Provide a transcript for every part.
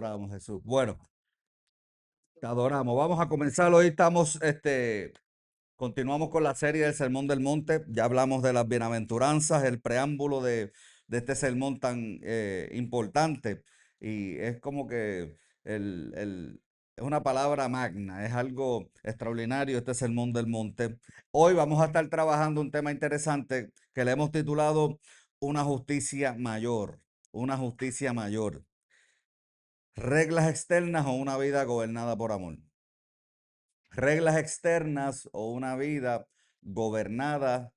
adoramos, Jesús. Bueno, te adoramos. Vamos a comenzar. Hoy continuamos con la serie del Sermón del Monte. Ya hablamos de las bienaventuranzas, el preámbulo de este sermón tan importante. Y es como que es una palabra magna, es algo extraordinario este Sermón del Monte. Hoy vamos a estar trabajando un tema interesante que le hemos titulado Una justicia mayor. Una justicia mayor. Reglas externas o una vida gobernada por amor. Reglas externas o una vida gobernada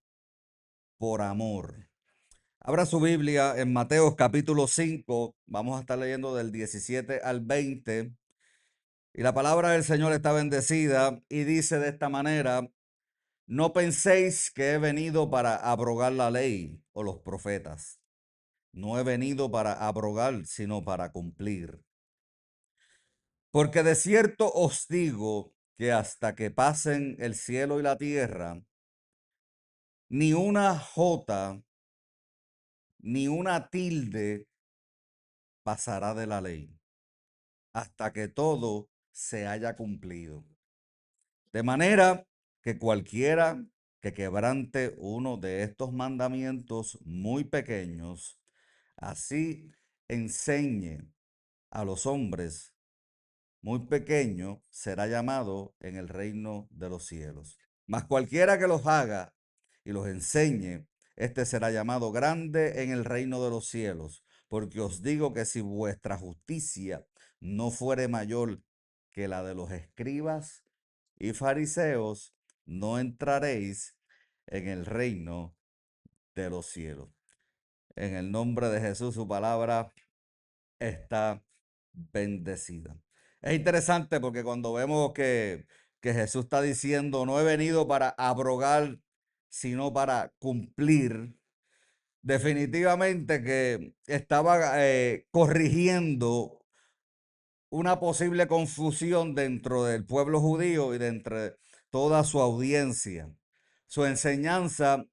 por amor. Abra su Biblia en Mateo capítulo 5. Vamos a estar leyendo del 17 al 20. Y la palabra del Señor está bendecida y dice de esta manera: no penséis que he venido para abrogar la ley o los profetas. No he venido para abrogar, sino para cumplir. Porque de cierto os digo que hasta que pasen el cielo y la tierra, ni una jota, ni una tilde pasará de la ley, hasta que todo se haya cumplido. De manera que cualquiera que quebrante uno de estos mandamientos muy pequeños, así enseñe a los hombres, muy pequeño será llamado en el reino de los cielos. Mas cualquiera que los haga y los enseñe, este será llamado grande en el reino de los cielos. Porque os digo que si vuestra justicia no fuere mayor que la de los escribas y fariseos, no entraréis en el reino de los cielos. En el nombre de Jesús, su palabra está bendecida. Es interesante porque cuando vemos que Jesús está diciendo, no he venido para abrogar, sino para cumplir, definitivamente que estaba corrigiendo una posible confusión dentro del pueblo judío y dentro de toda su audiencia. Su enseñanza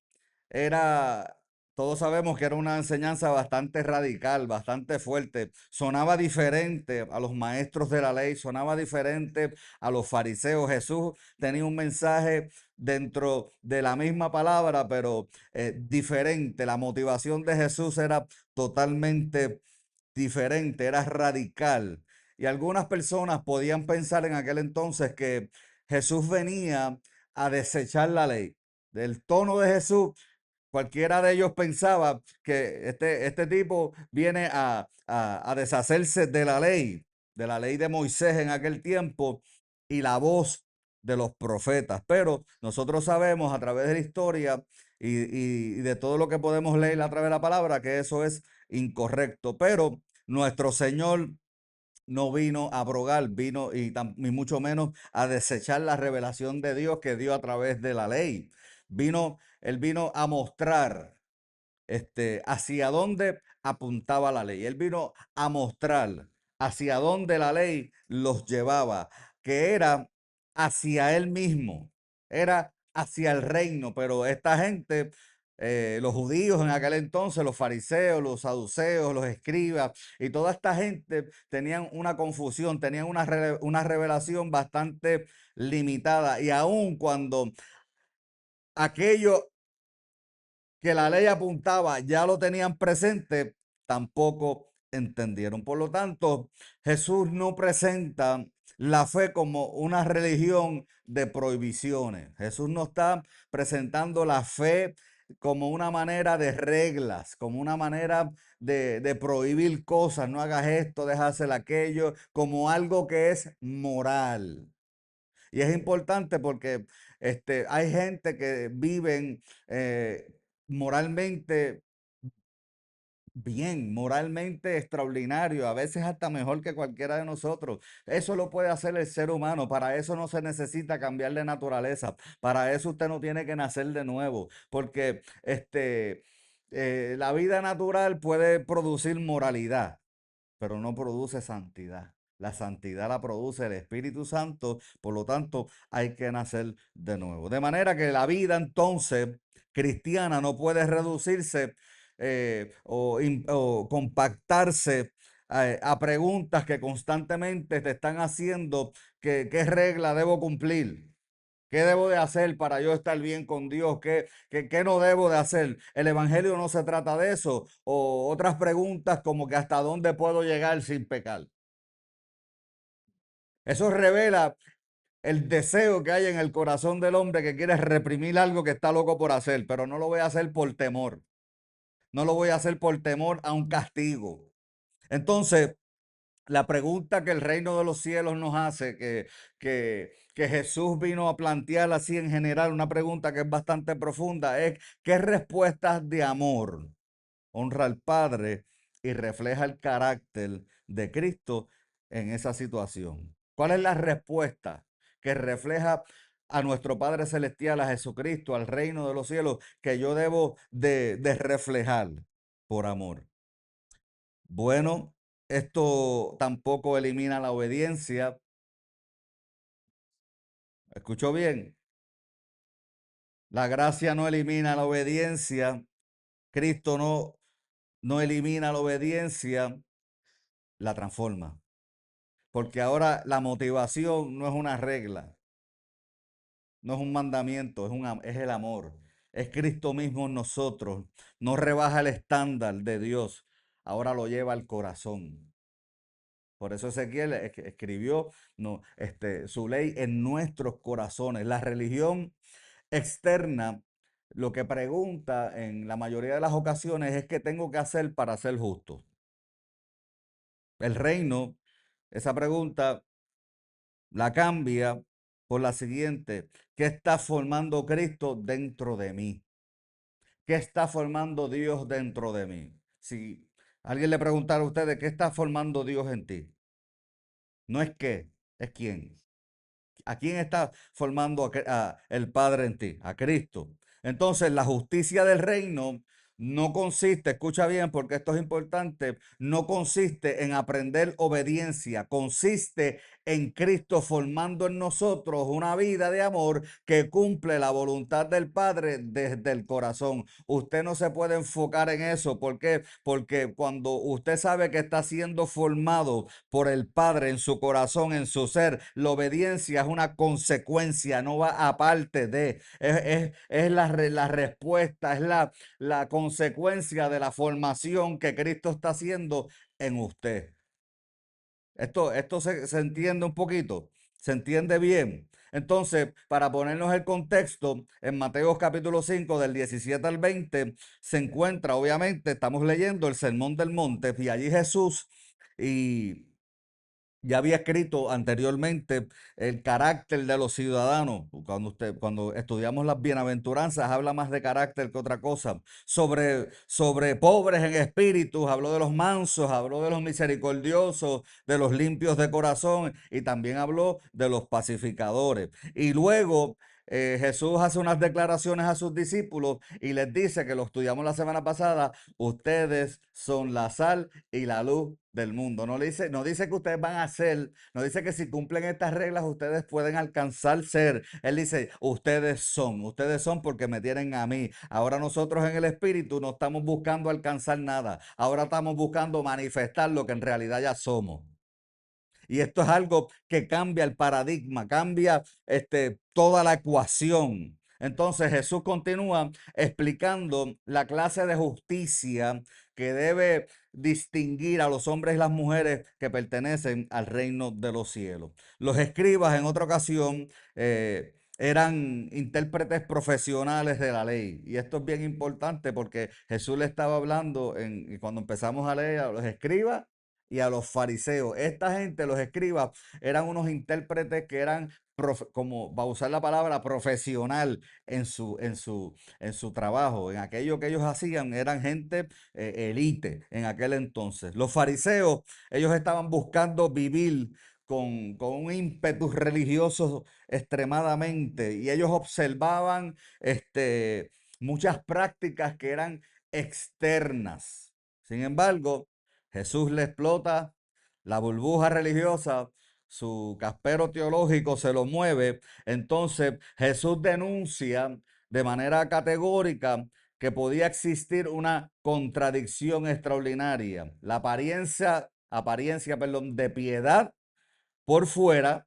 era, todos sabemos que era una enseñanza bastante radical, bastante fuerte. Sonaba diferente a los maestros de la ley, sonaba diferente a los fariseos. Jesús tenía un mensaje dentro de la misma palabra, pero diferente. La motivación de Jesús era totalmente diferente, era radical. Y algunas personas podían pensar en aquel entonces que Jesús venía a desechar la ley. Del tono de Jesús, cualquiera de ellos pensaba que este tipo viene a deshacerse de la ley de Moisés en aquel tiempo y la voz de los profetas. Pero nosotros sabemos a través de la historia y de todo lo que podemos leer a través de la palabra que eso es incorrecto. Pero nuestro Señor no vino a abrogar, vino y mucho menos a desechar la revelación de Dios que dio a través de la ley. Él vino a mostrar hacia dónde apuntaba la ley. Él vino a mostrar hacia dónde la ley los llevaba, que era hacia él mismo, era hacia el reino, pero esta gente, los judíos en aquel entonces, los fariseos, los saduceos, los escribas y toda esta gente tenían una confusión, tenían una revelación bastante limitada y aun cuando aquello que la ley apuntaba ya lo tenían presente, tampoco entendieron. Por lo tanto, Jesús no presenta la fe como una religión de prohibiciones. Jesús no está presentando la fe como una manera de reglas, como una manera de prohibir cosas. No hagas esto, déjaselo aquello, como algo que es moral. Y es importante porque hay gente que viven moralmente bien, moralmente extraordinario, a veces hasta mejor que cualquiera de nosotros. Eso lo puede hacer el ser humano, para eso no se necesita cambiar de naturaleza, para eso usted no tiene que nacer de nuevo, porque la vida natural puede producir moralidad, pero no produce santidad. La santidad la produce el Espíritu Santo, por lo tanto hay que nacer de nuevo. De manera que la vida entonces cristiana no puede reducirse o compactarse a preguntas que constantemente te están haciendo, qué regla debo cumplir. ¿Qué debo de hacer para yo estar bien con Dios? ¿Qué no debo de hacer? El Evangelio no se trata de eso. O otras preguntas como que hasta dónde puedo llegar sin pecar. Eso revela el deseo que hay en el corazón del hombre que quiere reprimir algo que está loco por hacer, pero no lo voy a hacer por temor. No lo voy a hacer por temor a un castigo. Entonces, la pregunta que el reino de los cielos nos hace, que Jesús vino a plantear así en general, una pregunta que es bastante profunda, es ¿qué respuestas de amor honra al Padre y refleja el carácter de Cristo en esa situación? ¿Cuál es la respuesta que refleja a nuestro Padre Celestial, a Jesucristo, al reino de los cielos, que yo debo de reflejar por amor? Bueno, esto tampoco elimina la obediencia. ¿Escuchó bien? La gracia no elimina la obediencia. Cristo no elimina la obediencia, la transforma. Porque ahora la motivación no es una regla, no es un mandamiento, es el amor. Es Cristo mismo en nosotros. No rebaja el estándar de Dios, ahora lo lleva al corazón. Por eso Ezequiel escribió no, su ley en nuestros corazones. La religión externa lo que pregunta en la mayoría de las ocasiones es qué tengo que hacer para ser justo. El reino, esa pregunta la cambia por la siguiente: ¿qué está formando Cristo dentro de mí? ¿Qué está formando Dios dentro de mí? Si alguien le preguntara a ustedes qué está formando Dios en ti, no es qué, es quién. ¿A quién está formando el Padre en ti? A Cristo. Entonces, la justicia del reino no consiste, escucha bien porque esto es importante, no consiste en aprender obediencia, consiste en Cristo formando en nosotros una vida de amor que cumple la voluntad del Padre desde el corazón. Usted no se puede enfocar en eso. ¿Por qué? Porque cuando usted sabe que está siendo formado por el Padre en su corazón, en su ser, la obediencia es una consecuencia, no va aparte de, es la respuesta, es la consecuencia de la formación que Cristo está haciendo en usted. Esto se entiende un poquito, se entiende bien. Entonces, para ponernos el contexto, en Mateo capítulo 5 del 17 al 20 se encuentra, obviamente, estamos leyendo el Sermón del Monte y allí Jesús y ya había escrito anteriormente el carácter de los ciudadanos. Cuando estudiamos las bienaventuranzas, habla más de carácter que otra cosa. Sobre pobres en espíritu, habló de los mansos, habló de los misericordiosos, de los limpios de corazón y también habló de los pacificadores. Y luego Jesús hace unas declaraciones a sus discípulos y les dice, que lo estudiamos la semana pasada: ustedes son la sal y la luz del mundo. No dice que ustedes van a ser, no dice que si cumplen estas reglas ustedes pueden alcanzar ser. Él dice, ustedes son porque me tienen a mí. Ahora nosotros en el espíritu no estamos buscando alcanzar nada. Ahora estamos buscando manifestar lo que en realidad ya somos. Y esto es algo que cambia el paradigma, cambia toda la ecuación. Entonces Jesús continúa explicando la clase de justicia que debe distinguir a los hombres y las mujeres que pertenecen al reino de los cielos. Los escribas en otra ocasión eran intérpretes profesionales de la ley. Y esto es bien importante porque Jesús le estaba hablando cuando empezamos a leer, a los escribas y a los fariseos. Esta gente, los escribas, eran unos intérpretes que eran, como va a usar la palabra, profesional en su trabajo. En aquello que ellos hacían, eran gente elite en aquel entonces. Los fariseos, ellos estaban buscando vivir con un ímpetu religioso extremadamente, y ellos observaban muchas prácticas que eran externas. Sin embargo, Jesús le explota la burbuja religiosa, su caspero teológico se lo mueve. Entonces Jesús denuncia de manera categórica que podía existir una contradicción extraordinaria. La apariencia apariencia, perdón, de piedad por fuera,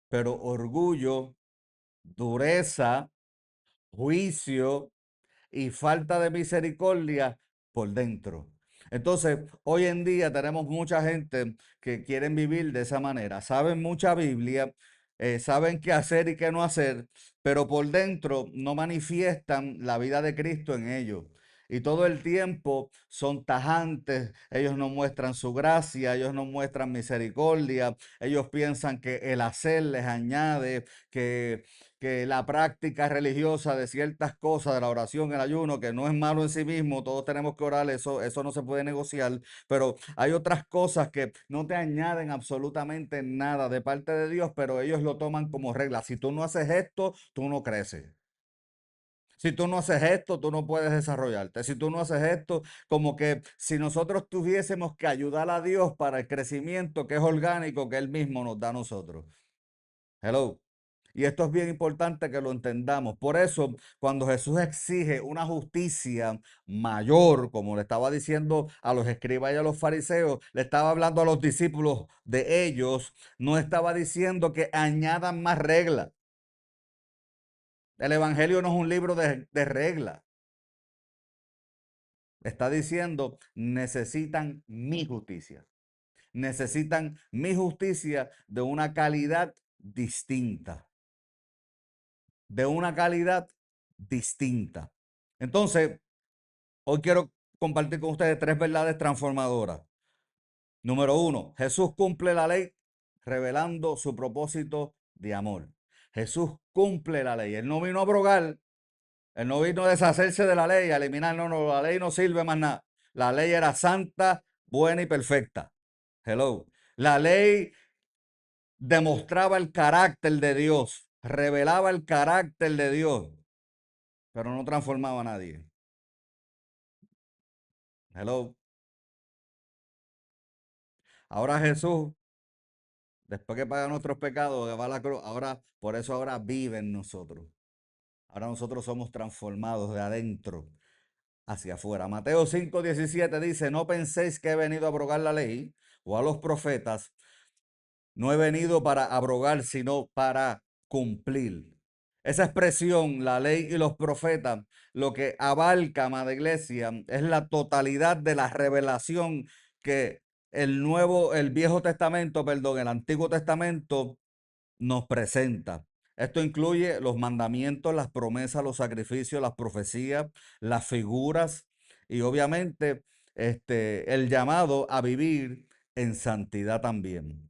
pero orgullo, dureza, juicio y falta de misericordia por dentro. Entonces, hoy en día tenemos mucha gente que quieren vivir de esa manera. Saben mucha Biblia, saben qué hacer y qué no hacer, pero por dentro no manifiestan la vida de Cristo en ellos. Y todo el tiempo son tajantes, ellos no muestran su gracia, ellos no muestran misericordia, ellos piensan que el hacer les añade, que la práctica religiosa de ciertas cosas, de la oración, el ayuno, que no es malo en sí mismo, todos tenemos que orar, eso no se puede negociar, pero hay otras cosas que no te añaden absolutamente nada de parte de Dios, pero ellos lo toman como regla. Si tú no haces esto, tú no creces. Si tú no haces esto, tú no puedes desarrollarte. Si tú no haces esto, como que si nosotros tuviésemos que ayudar a Dios para el crecimiento que es orgánico que Él mismo nos da a nosotros. Hello. Y esto es bien importante que lo entendamos. Por eso, cuando Jesús exige una justicia mayor, como le estaba diciendo a los escribas y a los fariseos, le estaba hablando a los discípulos de ellos, no estaba diciendo que añadan más reglas. El Evangelio no es un libro de reglas. Está diciendo, necesitan mi justicia. Necesitan mi justicia de una calidad distinta. De una calidad distinta. Entonces, hoy quiero compartir con ustedes tres verdades transformadoras. Número uno, Jesús cumple la ley revelando su propósito de amor. Jesús cumple la ley. Él no vino a abrogar, él no vino a deshacerse de la ley, a eliminar, no, no, la ley no sirve más nada. La ley era santa, buena y perfecta. Hello. La ley demostraba el carácter de Dios, revelaba el carácter de Dios, pero no transformaba a nadie. Hello. Ahora Jesús, después que paga nuestros pecados, que va a la cruz, ahora, por eso ahora vive en nosotros. Ahora nosotros somos transformados de adentro hacia afuera. Mateo 5:17 dice, no penséis que he venido a abrogar la ley o a los profetas. No he venido para abrogar, sino para cumplir. Esa expresión, la ley y los profetas, lo que abarca, amada iglesia, es la totalidad de la revelación que el Viejo Testamento, perdón, el Antiguo Testamento nos presenta. Esto incluye los mandamientos, las promesas, los sacrificios, las profecías, las figuras y obviamente el llamado a vivir en santidad también.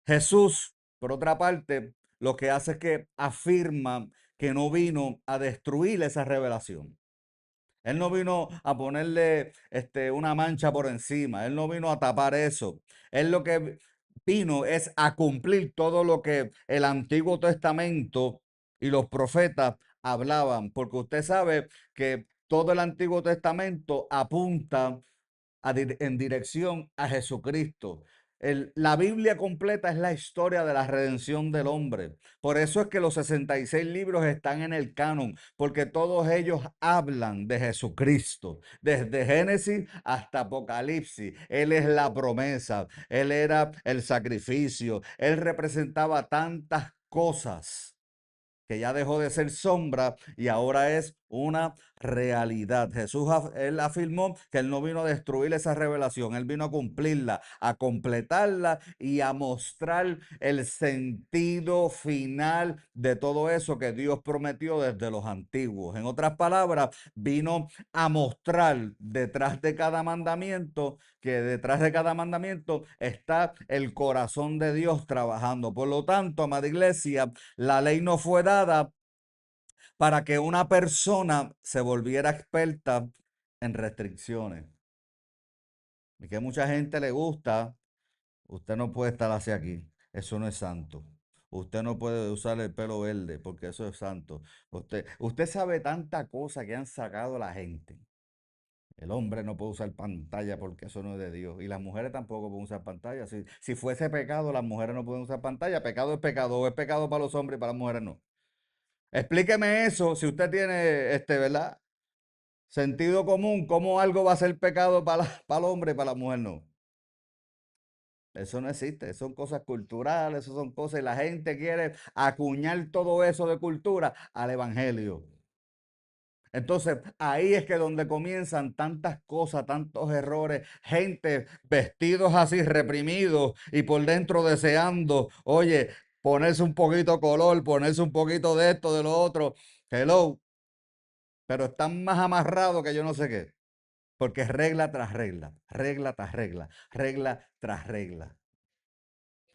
Jesús, por otra parte, lo que hace es que afirma que no vino a destruir esa revelación. Él no vino a ponerle una mancha por encima. Él no vino a tapar eso. Él lo que vino es a cumplir todo lo que el Antiguo Testamento y los profetas hablaban. Porque usted sabe que todo el Antiguo Testamento apunta en dirección a Jesucristo. La Biblia completa es la historia de la redención del hombre. Por eso es que los 66 libros están en el canon, porque todos ellos hablan de Jesucristo, desde Génesis hasta Apocalipsis. Él es la promesa, Él era el sacrificio, Él representaba tantas cosas que ya dejó de ser sombra y ahora es una realidad. Jesús, él afirmó que él no vino a destruir esa revelación, él vino a cumplirla, a completarla y a mostrar el sentido final de todo eso que Dios prometió desde los antiguos. En otras palabras, vino a mostrar detrás de cada mandamiento que detrás de cada mandamiento está el corazón de Dios trabajando. Por lo tanto, amada iglesia, la ley no fue dada para que una persona se volviera experta en restricciones. Y que mucha gente le gusta, usted no puede estar hacia aquí, eso no es santo. Usted no puede usar el pelo verde porque eso es santo. Usted sabe tanta cosa que han sacado la gente. El hombre no puede usar pantalla porque eso no es de Dios. Y las mujeres tampoco pueden usar pantalla. Si fuese pecado, las mujeres no pueden usar pantalla. Pecado es pecado. O es pecado para los hombres y para las mujeres no. Explíqueme eso, si usted tiene, ¿verdad? Sentido común, ¿cómo algo va a ser pecado para el hombre y para la mujer no? Eso no existe, son cosas culturales, eso son cosas, y la gente quiere acuñar todo eso de cultura al evangelio. Entonces, ahí es que donde comienzan tantas cosas, tantos errores, gente vestidos así reprimidos y por dentro deseando, oye, ponerse un poquito color, ponerse un poquito de esto, de lo otro. Hello, pero están más amarrados que yo no sé qué, porque es regla tras regla, regla tras regla, regla tras regla.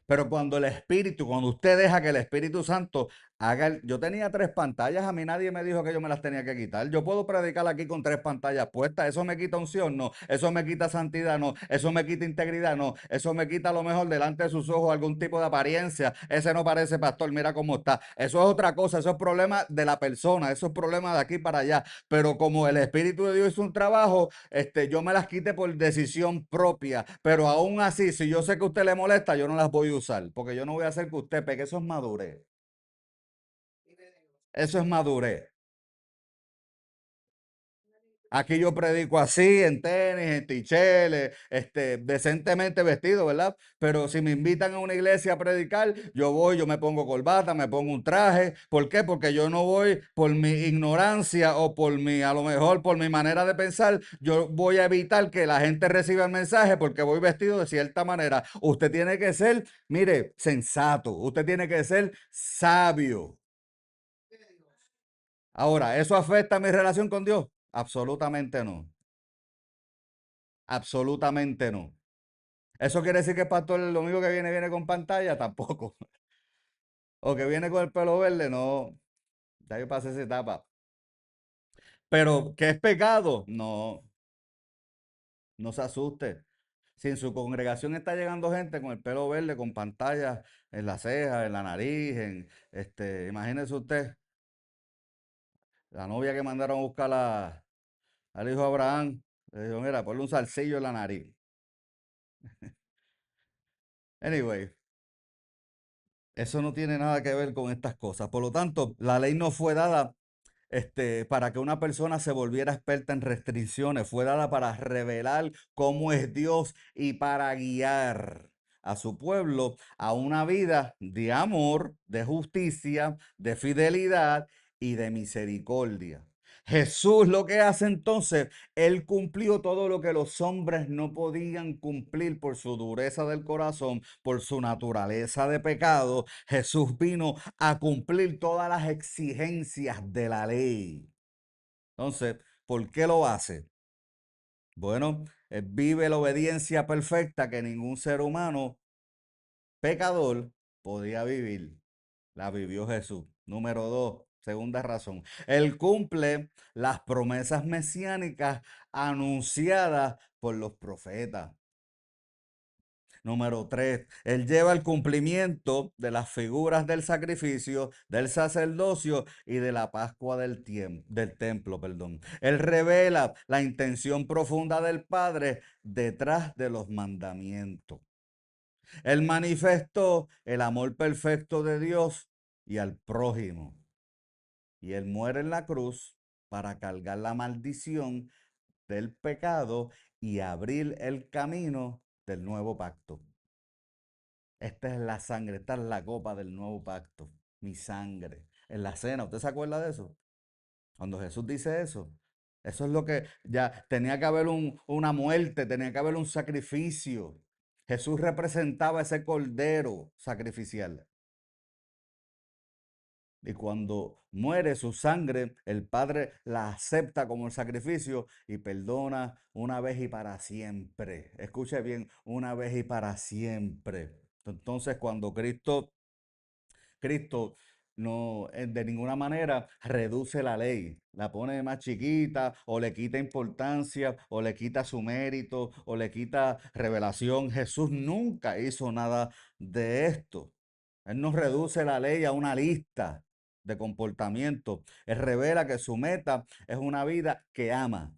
Pero cuando el Espíritu, cuando usted deja que el Espíritu Santo haga yo tenía tres pantallas, a mí nadie me dijo que yo me las tenía que quitar. Yo puedo predicar aquí con tres pantallas puestas. ¿Eso me quita unción? No. ¿Eso me quita santidad? No. ¿Eso me quita integridad? No. ¿Eso me quita a lo mejor delante de sus ojos algún tipo de apariencia? Ese no parece pastor, mira cómo está. Eso es otra cosa, eso es problema de la persona, eso es problema de aquí para allá. Pero como el Espíritu de Dios hizo un trabajo, yo me las quite por decisión propia. Pero aún así, si yo sé que a usted le molesta, yo no las voy a usar, porque yo no voy a hacer que usted pegue. Eso es madurez. Eso es madurez. Aquí yo predico así, en tenis, en ticheles, decentemente vestido, ¿verdad? Pero si me invitan a una iglesia a predicar, yo voy, yo me pongo corbata, me pongo un traje. ¿Por qué? Porque yo no voy por mi ignorancia o por mi, a lo mejor por mi manera de pensar, yo voy a evitar que la gente reciba el mensaje porque voy vestido de cierta manera. Usted tiene que ser, mire, sensato, usted tiene que ser sabio. Ahora, ¿eso afecta mi relación con Dios? Absolutamente no. Absolutamente no. ¿Eso quiere decir que el pastor el domingo que viene viene con pantalla? Tampoco. O que viene con el pelo verde, no. Ya yo pasé esa etapa. Pero, ¿qué es pecado? No, no se asuste. Si en su congregación está llegando gente con el pelo verde, con pantallas en la ceja, en la nariz, imagínese usted, la novia que mandaron a buscar al hijo de Abraham, le dijo, mira, ponle un zarcillo en la nariz. Anyway, eso no tiene nada que ver con estas cosas. Por lo tanto, la ley no fue dada para que una persona se volviera experta en restricciones, fue dada para revelar cómo es Dios y para guiar a su pueblo a una vida de amor, de justicia, de fidelidad y de misericordia. Jesús lo que hace entonces, él cumplió todo lo que los hombres no podían cumplir por su dureza del corazón, por su naturaleza de pecado. Jesús vino a cumplir todas las exigencias de la ley. Entonces, ¿por qué lo hace? Bueno, él vive la obediencia perfecta que ningún ser humano pecador podía vivir. La vivió Jesús. Número dos, segunda razón. Él cumple las promesas mesiánicas anunciadas por los profetas. Número tres, él lleva el cumplimiento de las figuras del sacrificio, del sacerdocio y de la Pascua del templo, perdón. Él revela la intención profunda del Padre detrás de los mandamientos. Él manifestó el amor perfecto de Dios y al prójimo. Y él muere en la cruz para cargar la maldición del pecado y abrir el camino del nuevo pacto. Esta es la sangre, esta es la copa del nuevo pacto, mi sangre. En la cena, ¿usted se acuerda de eso? Cuando Jesús dice eso es lo que ya tenía que haber una muerte, tenía que haber un sacrificio. Jesús representaba ese cordero sacrificial. Y cuando muere su sangre, el Padre la acepta como el sacrificio y perdona una vez y para siempre. Escuche bien, una vez y para siempre. Entonces, cuando Cristo no de ninguna manera reduce la ley, la pone más chiquita o le quita importancia o le quita su mérito o le quita revelación. Jesús nunca hizo nada de esto. Él no reduce la ley a una lista de comportamiento. Él revela que su meta es una vida que ama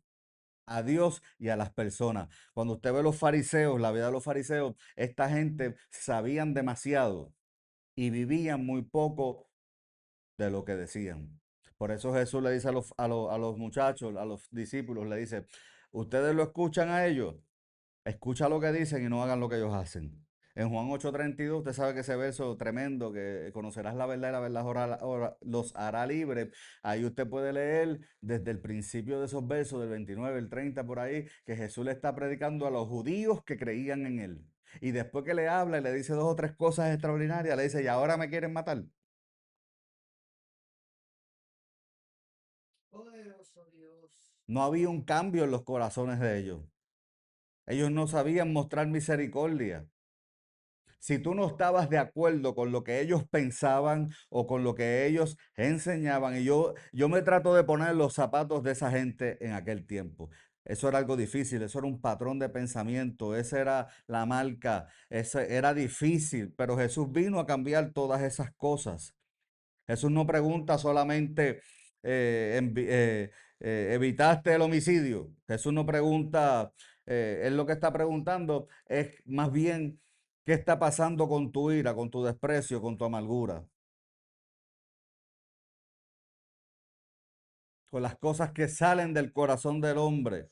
a Dios y a las personas. Cuando usted ve los fariseos, la vida de los fariseos, esta gente sabían demasiado y vivían muy poco de lo que decían. Por eso Jesús le dice a los muchachos, a los discípulos, le dice, ustedes lo escuchan a ellos, escucha lo que dicen y no hagan lo que ellos hacen. En Juan 8:32, usted sabe que ese verso tremendo, que conocerás la verdad y la verdad los hará libres. Ahí usted puede leer desde el principio de esos versos, del 29, el 30 por ahí, que Jesús le está predicando a los judíos que creían en él. Y después que le habla y le dice dos o tres cosas extraordinarias, le dice, ¿y ahora me quieren matar? No había un cambio en los corazones de ellos. Ellos no sabían mostrar misericordia. Si tú no estabas de acuerdo con lo que ellos pensaban o con lo que ellos enseñaban, y yo me trato de poner los zapatos de esa gente en aquel tiempo. Eso era algo difícil, eso era un patrón de pensamiento, esa era la marca, ese era difícil, pero Jesús vino a cambiar todas esas cosas. Jesús no pregunta solamente, ¿evitaste el homicidio? Jesús no pregunta, él lo que está preguntando es más bien, ¿qué está pasando con tu ira, con tu desprecio, con tu amargura? Con las cosas que salen del corazón del hombre.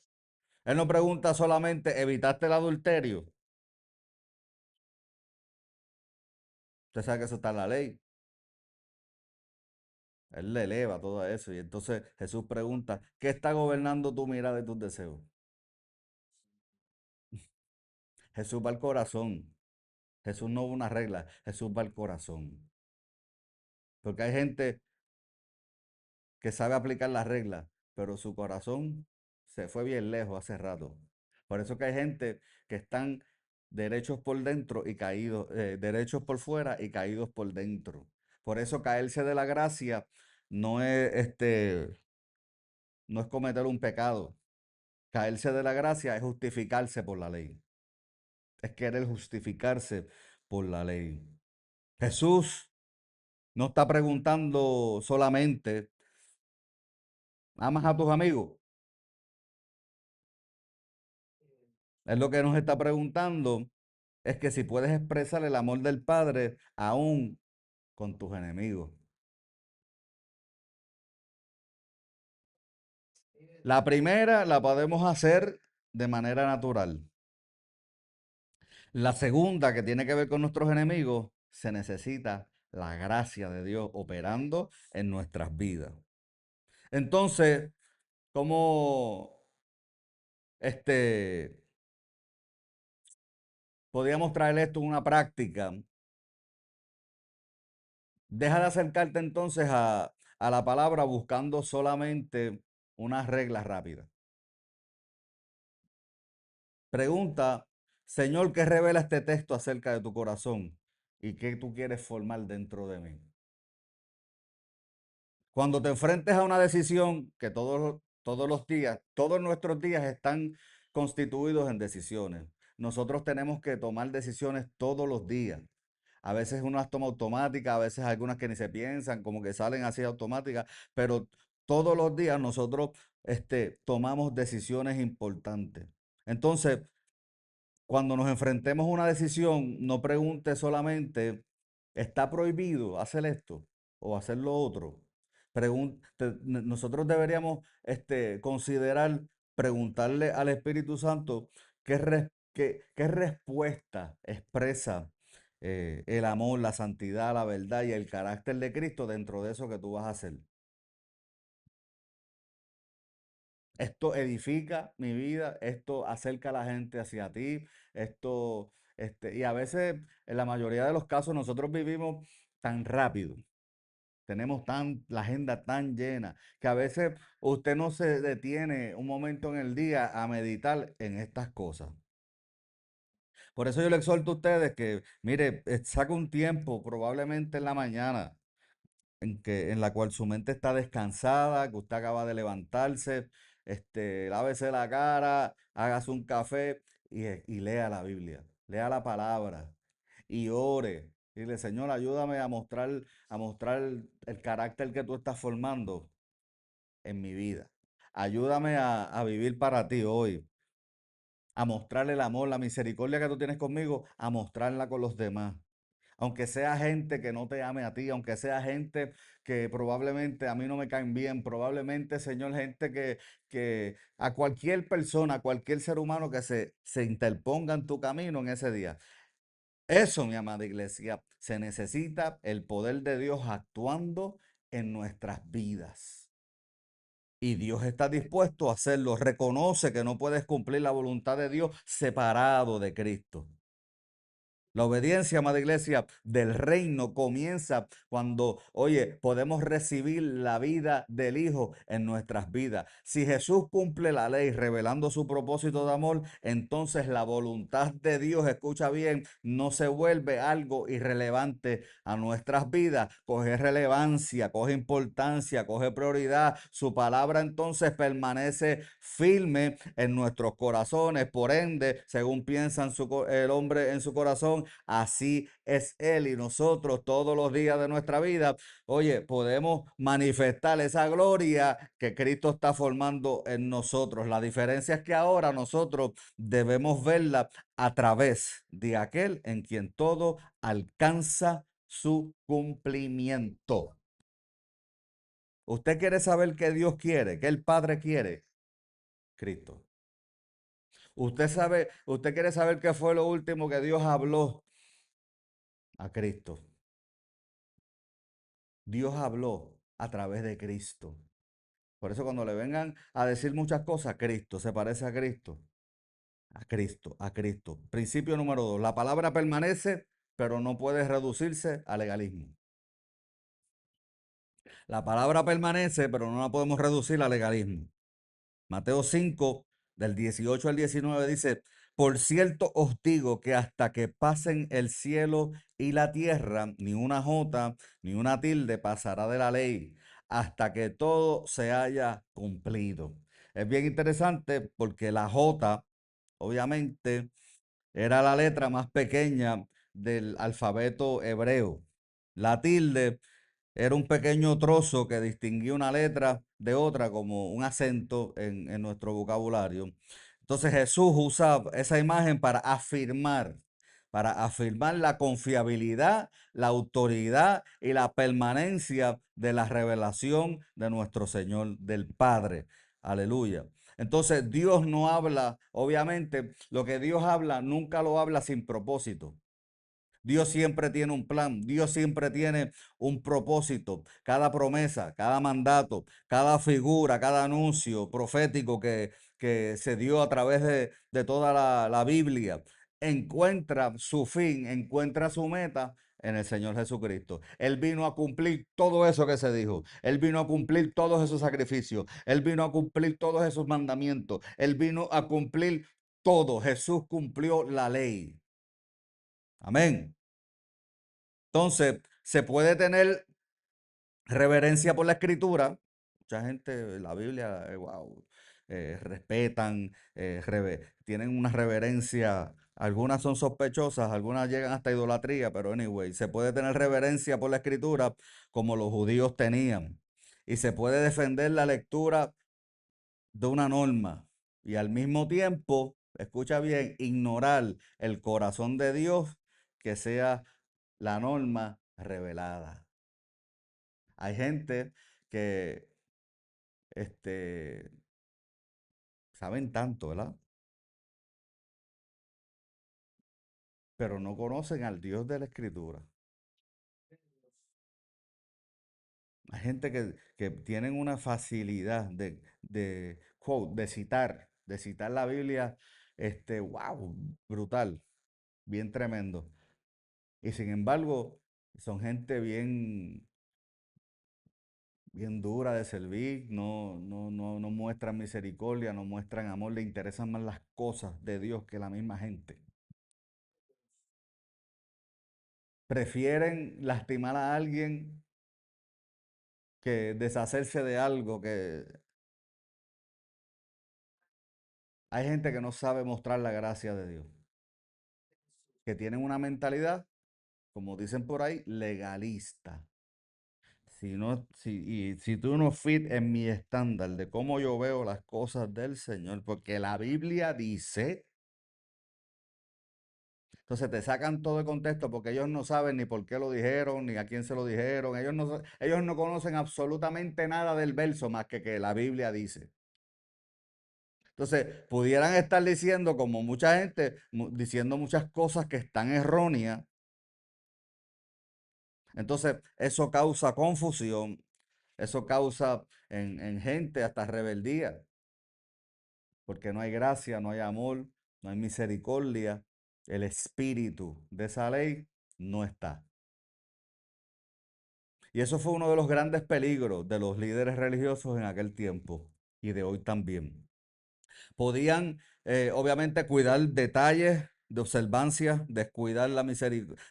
Él no pregunta solamente, ¿evitaste el adulterio? Usted sabe que eso está en la ley. Él le eleva todo eso. Y entonces Jesús pregunta, ¿qué está gobernando tu mirada y tus deseos? Jesús va al corazón. Jesús no una regla, Jesús va al corazón. Porque hay gente que sabe aplicar las reglas, pero su corazón se fue bien lejos hace rato. Por eso que hay gente que están derechos por dentro y caídos, derechos por fuera y caídos por dentro. Por eso caerse de la gracia no es no es cometer un pecado. Caerse de la gracia es justificarse por la ley. Es querer justificarse por la ley. Jesús no está preguntando solamente, ¿amas a tus amigos? Es lo que nos está preguntando, es que si puedes expresar el amor del Padre aún con tus enemigos. La primera la podemos hacer de manera natural. La segunda, que tiene que ver con nuestros enemigos, se necesita la gracia de Dios operando en nuestras vidas. Entonces, ¿cómo este, podríamos traer esto a una práctica? Deja de acercarte entonces a la palabra buscando solamente unas reglas rápidas. Pregunta, Señor, ¿qué revela este texto acerca de tu corazón y qué tú quieres formar dentro de mí? Cuando te enfrentes a una decisión que todos los días, todos nuestros días están constituidos en decisiones. Nosotros tenemos que tomar decisiones todos los días. A veces unas toma automáticas, a veces algunas que ni se piensan, como que salen así automáticas, pero todos los días nosotros tomamos decisiones importantes. Entonces, cuando nos enfrentemos a una decisión, no pregunte solamente, ¿está prohibido hacer esto o hacer lo otro? Nosotros deberíamos considerar preguntarle al Espíritu Santo qué respuesta expresa el amor, la santidad, la verdad y el carácter de Cristo dentro de eso que tú vas a hacer. Esto edifica mi vida, esto acerca a la gente hacia ti, y a veces, en la mayoría de los casos, nosotros vivimos tan rápido, tenemos la agenda tan llena, que a veces usted no se detiene un momento en el día a meditar en estas cosas. Por eso yo le exhorto a ustedes que, mire, saque un tiempo, probablemente en la mañana, en la cual su mente está descansada, que usted acaba de levantarse, lávese la cara, hágase un café y lea la Biblia, lea la palabra y ore. Y dile, Señor, ayúdame a mostrar el carácter que tú estás formando en mi vida. Ayúdame a vivir para ti hoy, a mostrar el amor, la misericordia que tú tienes conmigo, a mostrarla con los demás. Aunque sea gente que no te ame a ti, aunque sea gente que probablemente a mí no me caen bien, probablemente, Señor, gente que a cualquier persona, a cualquier ser humano que se interponga en tu camino en ese día, Eso, mi amada iglesia, se necesita el poder de Dios actuando en nuestras vidas. Y Dios está dispuesto a hacerlo. Reconoce que no puedes cumplir la voluntad de Dios separado de Cristo. La obediencia, amada iglesia, del reino comienza cuando, oye, podemos recibir la vida del Hijo en nuestras vidas. Si Jesús cumple la ley revelando su propósito de amor, entonces la voluntad de Dios, escucha bien, no se vuelve algo irrelevante a nuestras vidas. Coge relevancia, coge importancia, coge prioridad. Su palabra entonces permanece firme en nuestros corazones. Por ende, según piensa el hombre en su corazón, así es Él y nosotros todos los días de nuestra vida, oye, podemos manifestar esa gloria que Cristo está formando en nosotros. La diferencia es que ahora nosotros debemos verla a través de aquel en quien todo alcanza su cumplimiento. ¿Usted quiere saber qué Dios quiere, qué el Padre quiere? Cristo. Usted quiere saber qué fue lo último que Dios habló a Cristo. Dios habló a través de Cristo. Por eso cuando le vengan a decir muchas cosas, Cristo, se parece a Cristo. A Cristo, a Cristo. Principio número 2. La palabra permanece, pero no puede reducirse a legalismo. La palabra permanece, pero no la podemos reducir a legalismo. Mateo 5, del 18 al 19 dice, por cierto os digo que hasta que pasen el cielo y la tierra, ni una jota, ni una tilde pasará de la ley, hasta que todo se haya cumplido. Es bien interesante porque la jota, obviamente, era la letra más pequeña del alfabeto hebreo. La tilde era un pequeño trozo que distinguía una letra de otra como un acento en nuestro vocabulario. Entonces Jesús usa esa imagen para afirmar la confiabilidad, la autoridad y la permanencia de la revelación de nuestro Señor, del Padre. Aleluya. Entonces Dios no habla, obviamente, lo que Dios habla nunca lo habla sin propósito. Dios siempre tiene un plan, Dios siempre tiene un propósito. Cada promesa, cada mandato, cada figura, cada anuncio profético que se dio a través de toda la Biblia, encuentra su fin, encuentra su meta en el Señor Jesucristo. Él vino a cumplir todo eso que se dijo. Él vino a cumplir todos esos sacrificios. Él vino a cumplir todos esos mandamientos. Él vino a cumplir todo. Jesús cumplió la ley. Amén. Entonces, se puede tener reverencia por la escritura. Mucha gente, la Biblia, wow, respetan, tienen una reverencia. Algunas son sospechosas, algunas llegan hasta idolatría, pero anyway, se puede tener reverencia por la escritura como los judíos tenían. Y se puede defender la lectura de una norma y al mismo tiempo, escucha bien, ignorar el corazón de Dios que sea la norma revelada. Hay gente que este, saben tanto, ¿verdad? Pero no conocen al Dios de la Escritura. Hay gente que tienen una facilidad quote, de citar la Biblia, wow, brutal, bien tremendo. Y sin embargo, son gente bien dura de servir, no muestran misericordia, no muestran amor, le interesan más las cosas de Dios que la misma gente. Prefieren lastimar a alguien que deshacerse de algo que hay gente que no sabe mostrar la gracia de Dios, que tienen una mentalidad, como dicen por ahí, legalista. Si tú no fit en mi estándar de cómo yo veo las cosas del Señor, porque la Biblia dice, entonces te sacan todo el contexto porque ellos no saben ni por qué lo dijeron, ni a quién se lo dijeron. Ellos no conocen absolutamente nada del verso más que la Biblia dice. Entonces, pudieran estar diciendo, como mucha gente, diciendo muchas cosas que están erróneas. Entonces, eso causa confusión, eso causa en gente hasta rebeldía, porque no hay gracia, no hay amor, no hay misericordia. El espíritu de esa ley no está. Y eso fue uno de los grandes peligros de los líderes religiosos en aquel tiempo y de hoy también. Podían, obviamente, cuidar detalles de observancia, descuidar la misericordia.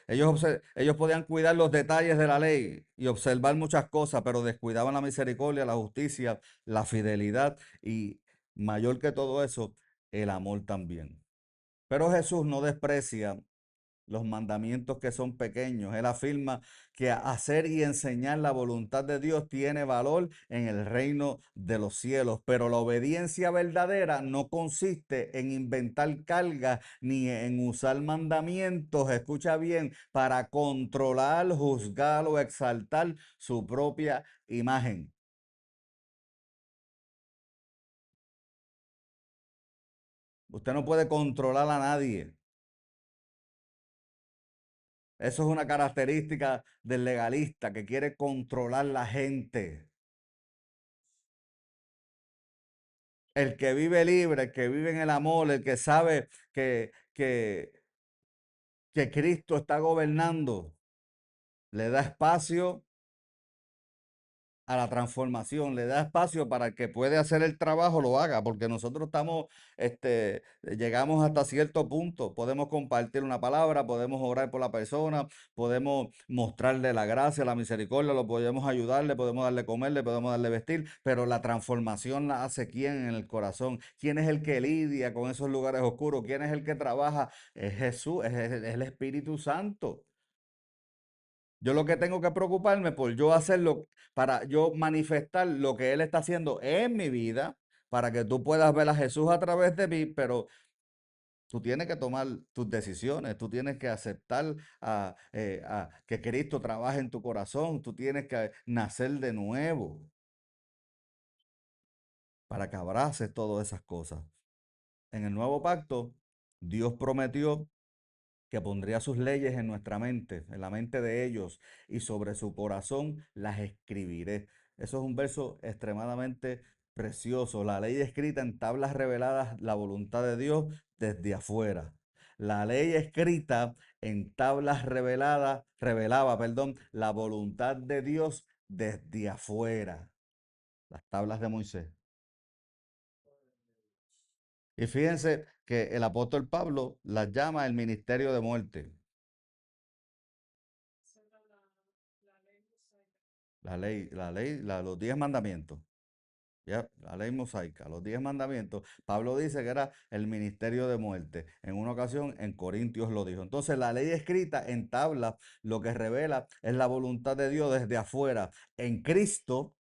Ellos podían cuidar los detalles de la ley y observar muchas cosas, pero descuidaban la misericordia, la justicia, la fidelidad y, mayor que todo eso, el amor también. Pero Jesús no desprecia los mandamientos que son pequeños. Él afirma que hacer y enseñar la voluntad de Dios tiene valor en el reino de los cielos, pero la obediencia verdadera no consiste en inventar cargas ni en usar mandamientos, escucha bien, para controlar, juzgar o exaltar su propia imagen. Usted no puede controlar a nadie. Eso es una característica del legalista que quiere controlar la gente. El que vive libre, el que vive en el amor, el que sabe que Cristo está gobernando, le da espacio a la transformación, le da espacio para que puede hacer el trabajo, lo haga, porque nosotros llegamos hasta cierto punto, podemos compartir una palabra, podemos orar por la persona, podemos mostrarle la gracia, la misericordia, lo podemos ayudarle, podemos darle comer, le podemos darle vestir, pero la transformación la hace quién en el corazón, quién es el que lidia con esos lugares oscuros, quién es el que trabaja, es Jesús, es el Espíritu Santo. Yo lo que tengo que preocuparme por yo hacerlo, para yo manifestar lo que Él está haciendo en mi vida, para que tú puedas ver a Jesús a través de mí, pero tú tienes que tomar tus decisiones, tú tienes que aceptar a que Cristo trabaje en tu corazón, tú tienes que nacer de nuevo para que abraces todas esas cosas. En el nuevo pacto, Dios prometió que pondría sus leyes en nuestra mente, en la mente de ellos, y sobre su corazón las escribiré. Eso es un verso extremadamente precioso. La ley escrita en tablas reveladas, la voluntad de Dios desde afuera. La ley escrita en tablas reveladas, revelaba, perdón, la voluntad de Dios desde afuera. Las tablas de Moisés. Y fíjense que el apóstol Pablo las llama el ministerio de muerte. Los 10 mandamientos. Ya, la ley mosaica, los 10 mandamientos. Pablo dice que era el ministerio de muerte. En una ocasión en Corintios lo dijo. Entonces la ley escrita en tabla lo que revela es la voluntad de Dios desde afuera. En Cristo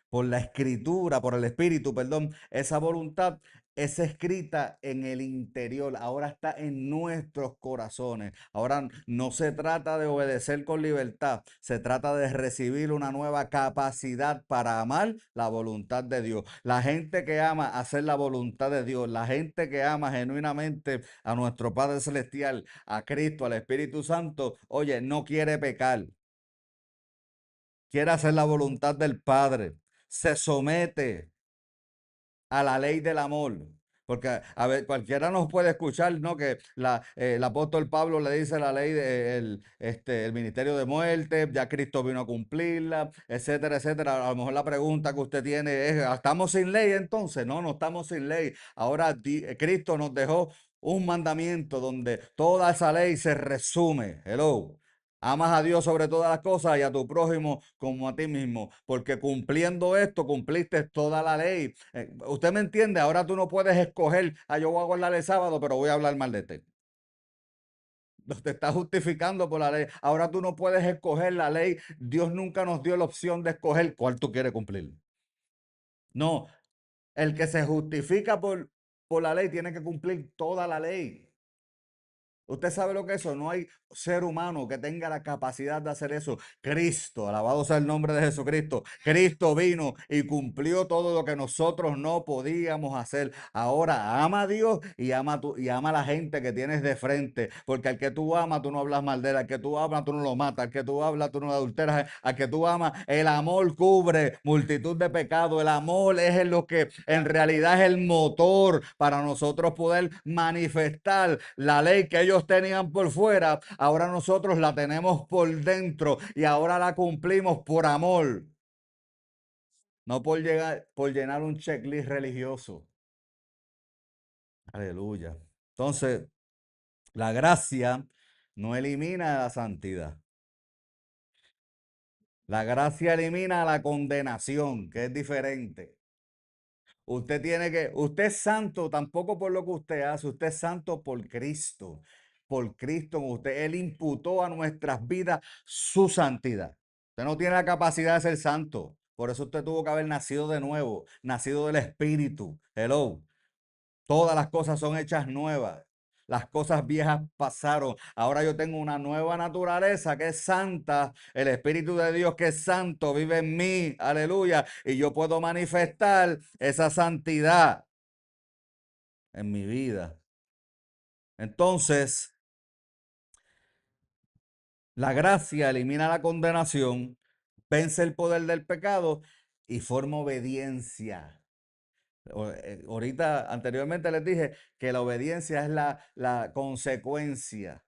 por la escritura, por el espíritu, perdón, esa voluntad es escrita en el interior, ahora está en nuestros corazones. Ahora no se trata de obedecer con libertad, se trata de recibir una nueva capacidad para amar la voluntad de Dios. La gente que ama hacer la voluntad de Dios, la gente que ama genuinamente a nuestro Padre Celestial, a Cristo, al Espíritu Santo, oye, no quiere pecar, quiere hacer la voluntad del Padre, se somete a la ley del amor. Porque a ver, cualquiera nos puede escuchar, ¿no? Que el apóstol Pablo le dice la ley el ministerio de muerte, ya Cristo vino a cumplirla, etcétera, etcétera. A lo mejor la pregunta que usted tiene es, ¿estamos sin ley entonces? No, no estamos sin ley. Ahora Cristo nos dejó un mandamiento donde toda esa ley se resume. Hello. Amas a Dios sobre todas las cosas y a tu prójimo como a ti mismo, porque cumpliendo esto, cumpliste toda la ley. ¿Usted me entiende? Ahora tú no puedes escoger, yo voy a guardar el sábado, pero voy a hablar mal de ti. Te estás justificando por la ley. Ahora tú no puedes escoger la ley. Dios nunca nos dio la opción de escoger cuál tú quieres cumplir. No, el que se justifica por la ley tiene que cumplir toda la ley. Usted sabe lo que es eso. No hay ser humano que tenga la capacidad de hacer eso. Cristo, alabado sea el nombre de Jesucristo. Cristo vino y cumplió todo lo que nosotros no podíamos hacer. Ahora ama a Dios y ama a la gente que tienes de frente. Porque al que tú amas, tú no hablas mal de él. Al que tú amas, tú no lo matas. Al que tú hablas, tú no lo adulteras. Al que tú amas, el amor cubre multitud de pecados. El amor es lo que en realidad es el motor para nosotros poder manifestar la ley que ellos tenían por fuera. Ahora nosotros la tenemos por dentro y ahora la cumplimos por amor, no por llegar, por llenar un checklist religioso. Aleluya. Entonces, la gracia no elimina la santidad. La gracia elimina la condenación, que es diferente. Usted es santo tampoco por lo que usted hace, usted es santo por Cristo en usted. Él imputó a nuestras vidas su santidad. Usted no tiene la capacidad de ser santo. Por eso usted tuvo que haber nacido de nuevo, nacido del Espíritu. Hello. Todas las cosas son hechas nuevas. Las cosas viejas pasaron. Ahora yo tengo una nueva naturaleza que es santa. El Espíritu de Dios que es santo vive en mí. Aleluya. Y yo puedo manifestar esa santidad en mi vida. Entonces, la gracia elimina la condenación, vence el poder del pecado y forma obediencia. Ahorita, anteriormente les dije que la obediencia es la consecuencia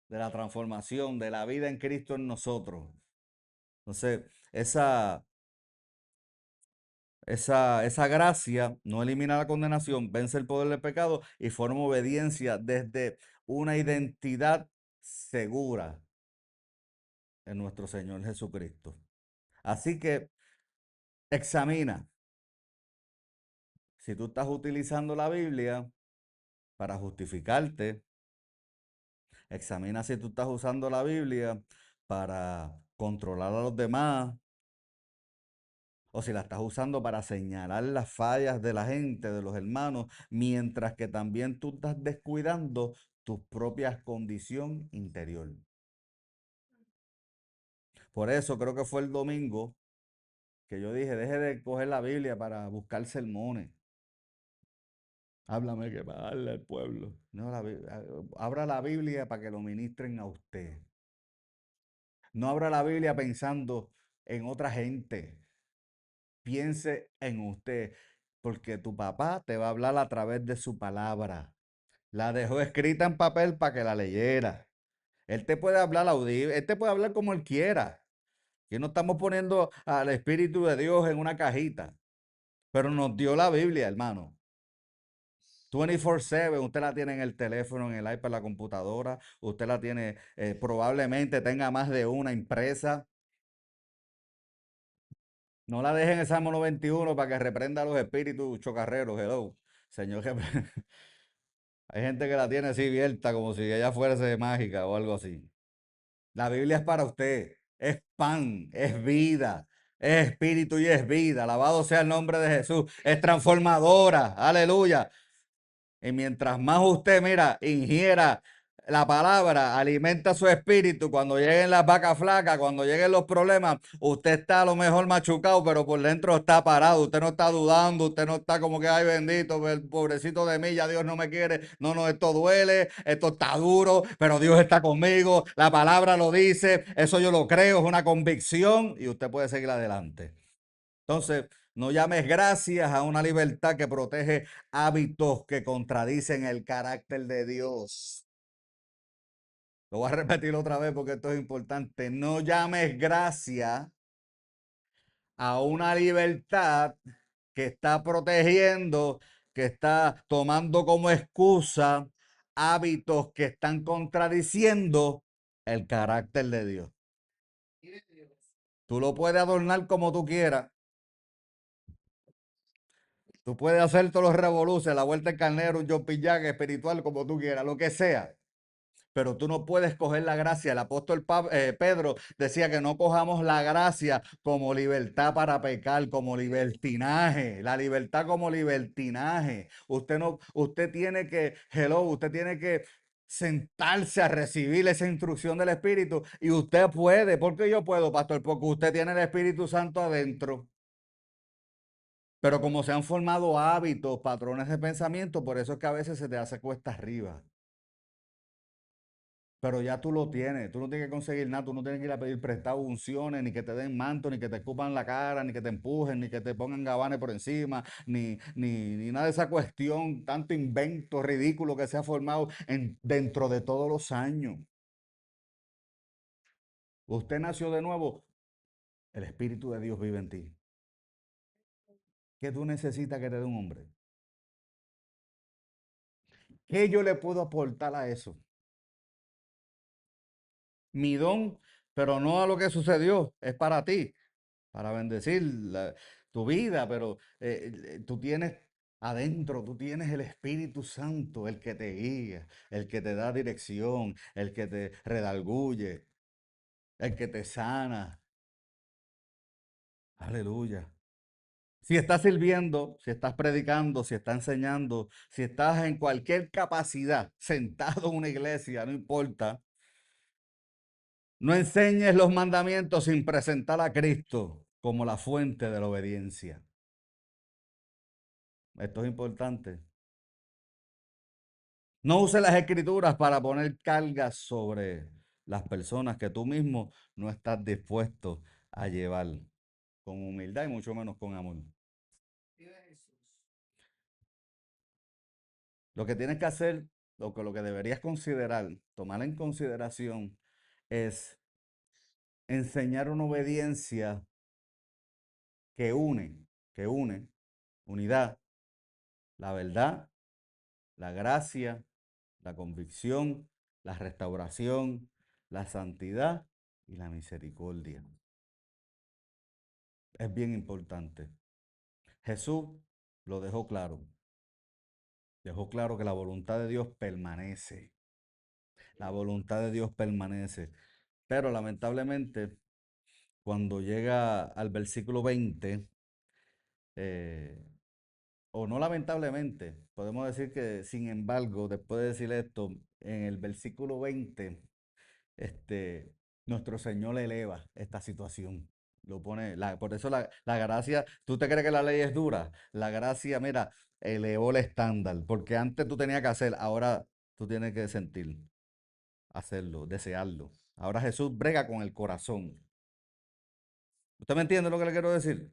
de la transformación de la vida en Cristo en nosotros. Entonces, esa, esa gracia no elimina la condenación, vence el poder del pecado y forma obediencia desde una identidad segura en nuestro Señor Jesucristo. Así que examina si tú estás utilizando la Biblia para justificarte, examina si tú estás usando la Biblia para controlar a los demás, o si la estás usando para señalar las fallas de la gente, de los hermanos, mientras que también tú estás descuidando tu propia condición interior. Por eso creo que fue el domingo que yo dije, deje de coger la Biblia para buscar sermones. Háblame que para darle al pueblo. No, abra la Biblia para que lo ministren a usted. No abra la Biblia pensando en otra gente. Piense en usted, porque tu papá te va a hablar a través de su palabra. La dejó escrita en papel para que la leyera. Él te puede hablar audible, él te puede hablar como él quiera. Y no estamos poniendo al Espíritu de Dios en una cajita, pero nos dio la Biblia, hermano. 24/7, usted la tiene en el teléfono, en el iPad, en la computadora, usted la tiene, probablemente tenga más de una impresa. No la dejen en el Salmo 91 para que reprenda a los espíritus chocarreros, hello. Señor, hay gente que la tiene así abierta como si ella fuese mágica o algo así. La Biblia es para usted, es pan, es vida, es espíritu y es vida. Alabado sea el nombre de Jesús. Es transformadora, aleluya. Y mientras más usted, mira, ingiera la palabra, alimenta su espíritu, cuando lleguen las vacas flacas, cuando lleguen los problemas, usted está a lo mejor machucado, pero por dentro está parado, usted no está dudando, usted no está como que, ay bendito, el pobrecito de mí, ya Dios no me quiere. No, no, esto duele, esto está duro, pero Dios está conmigo, la palabra lo dice, eso yo lo creo, es una convicción y usted puede seguir adelante. Entonces, no llames gracias a una libertad que protege hábitos que contradicen el carácter de Dios. Lo voy a repetir otra vez porque esto es importante. No llames gracias a una libertad que está protegiendo, que está tomando como excusa hábitos que están contradiciendo el carácter de Dios. Tú lo puedes adornar como tú quieras. Tú puedes hacer todos los revoluces, la vuelta del carnero, un jumping jack espiritual, como tú quieras, lo que sea. Pero tú no puedes coger la gracia. El apóstol Pedro decía que no cojamos la gracia como libertad para pecar, como libertinaje. La libertad como libertinaje. Usted no, usted tiene que, hello, usted tiene que sentarse a recibir esa instrucción del Espíritu. Y usted puede, porque yo puedo, pastor, porque usted tiene el Espíritu Santo adentro. Pero como se han formado hábitos, patrones de pensamiento, por eso es que a veces se te hace cuesta arriba. Pero ya tú lo tienes, tú no tienes que conseguir nada, tú no tienes que ir a pedir prestado unciones, ni que te den manto, ni que te escupan la cara, ni que te empujen, ni que te pongan gabanes por encima, ni nada de esa cuestión, tanto invento ridículo que se ha formado dentro de todos los años. Usted nació de nuevo, el Espíritu de Dios vive en ti. ¿Qué tú necesitas que te dé un hombre? ¿Qué yo le puedo aportar a eso? Mi don, pero no a lo que sucedió, es para ti, para bendecir tu vida, pero tú tienes adentro, tú tienes el Espíritu Santo, el que te guía, el que te da dirección, el que te redarguye, el que te sana. Aleluya. Si estás sirviendo, si estás predicando, si estás enseñando, si estás en cualquier capacidad, sentado en una iglesia, no importa, no enseñes los mandamientos sin presentar a Cristo como la fuente de la obediencia. Esto es importante. No uses las escrituras para poner cargas sobre las personas que tú mismo no estás dispuesto a llevar con humildad y mucho menos con amor. Lo que tienes que hacer, lo que deberías considerar, tomar en consideración, es enseñar una obediencia que une, que une, unidad, la verdad, la gracia, la convicción, la restauración, la santidad y la misericordia. Es bien importante. Jesús lo dejó claro que la voluntad de Dios permanece, la voluntad de Dios permanece, pero lamentablemente cuando llega al versículo 20, eh, o no lamentablemente, podemos decir que sin embargo, después de decir esto, en el versículo 20, este, nuestro Señor eleva esta situación. Lo pone, por eso la gracia, ¿tú te crees que la ley es dura? La gracia, mira, elevó el estándar, porque antes tú tenías que hacer, ahora tú tienes que sentir, hacerlo, desearlo. Ahora Jesús brega con el corazón. ¿Usted me entiende lo que le quiero decir?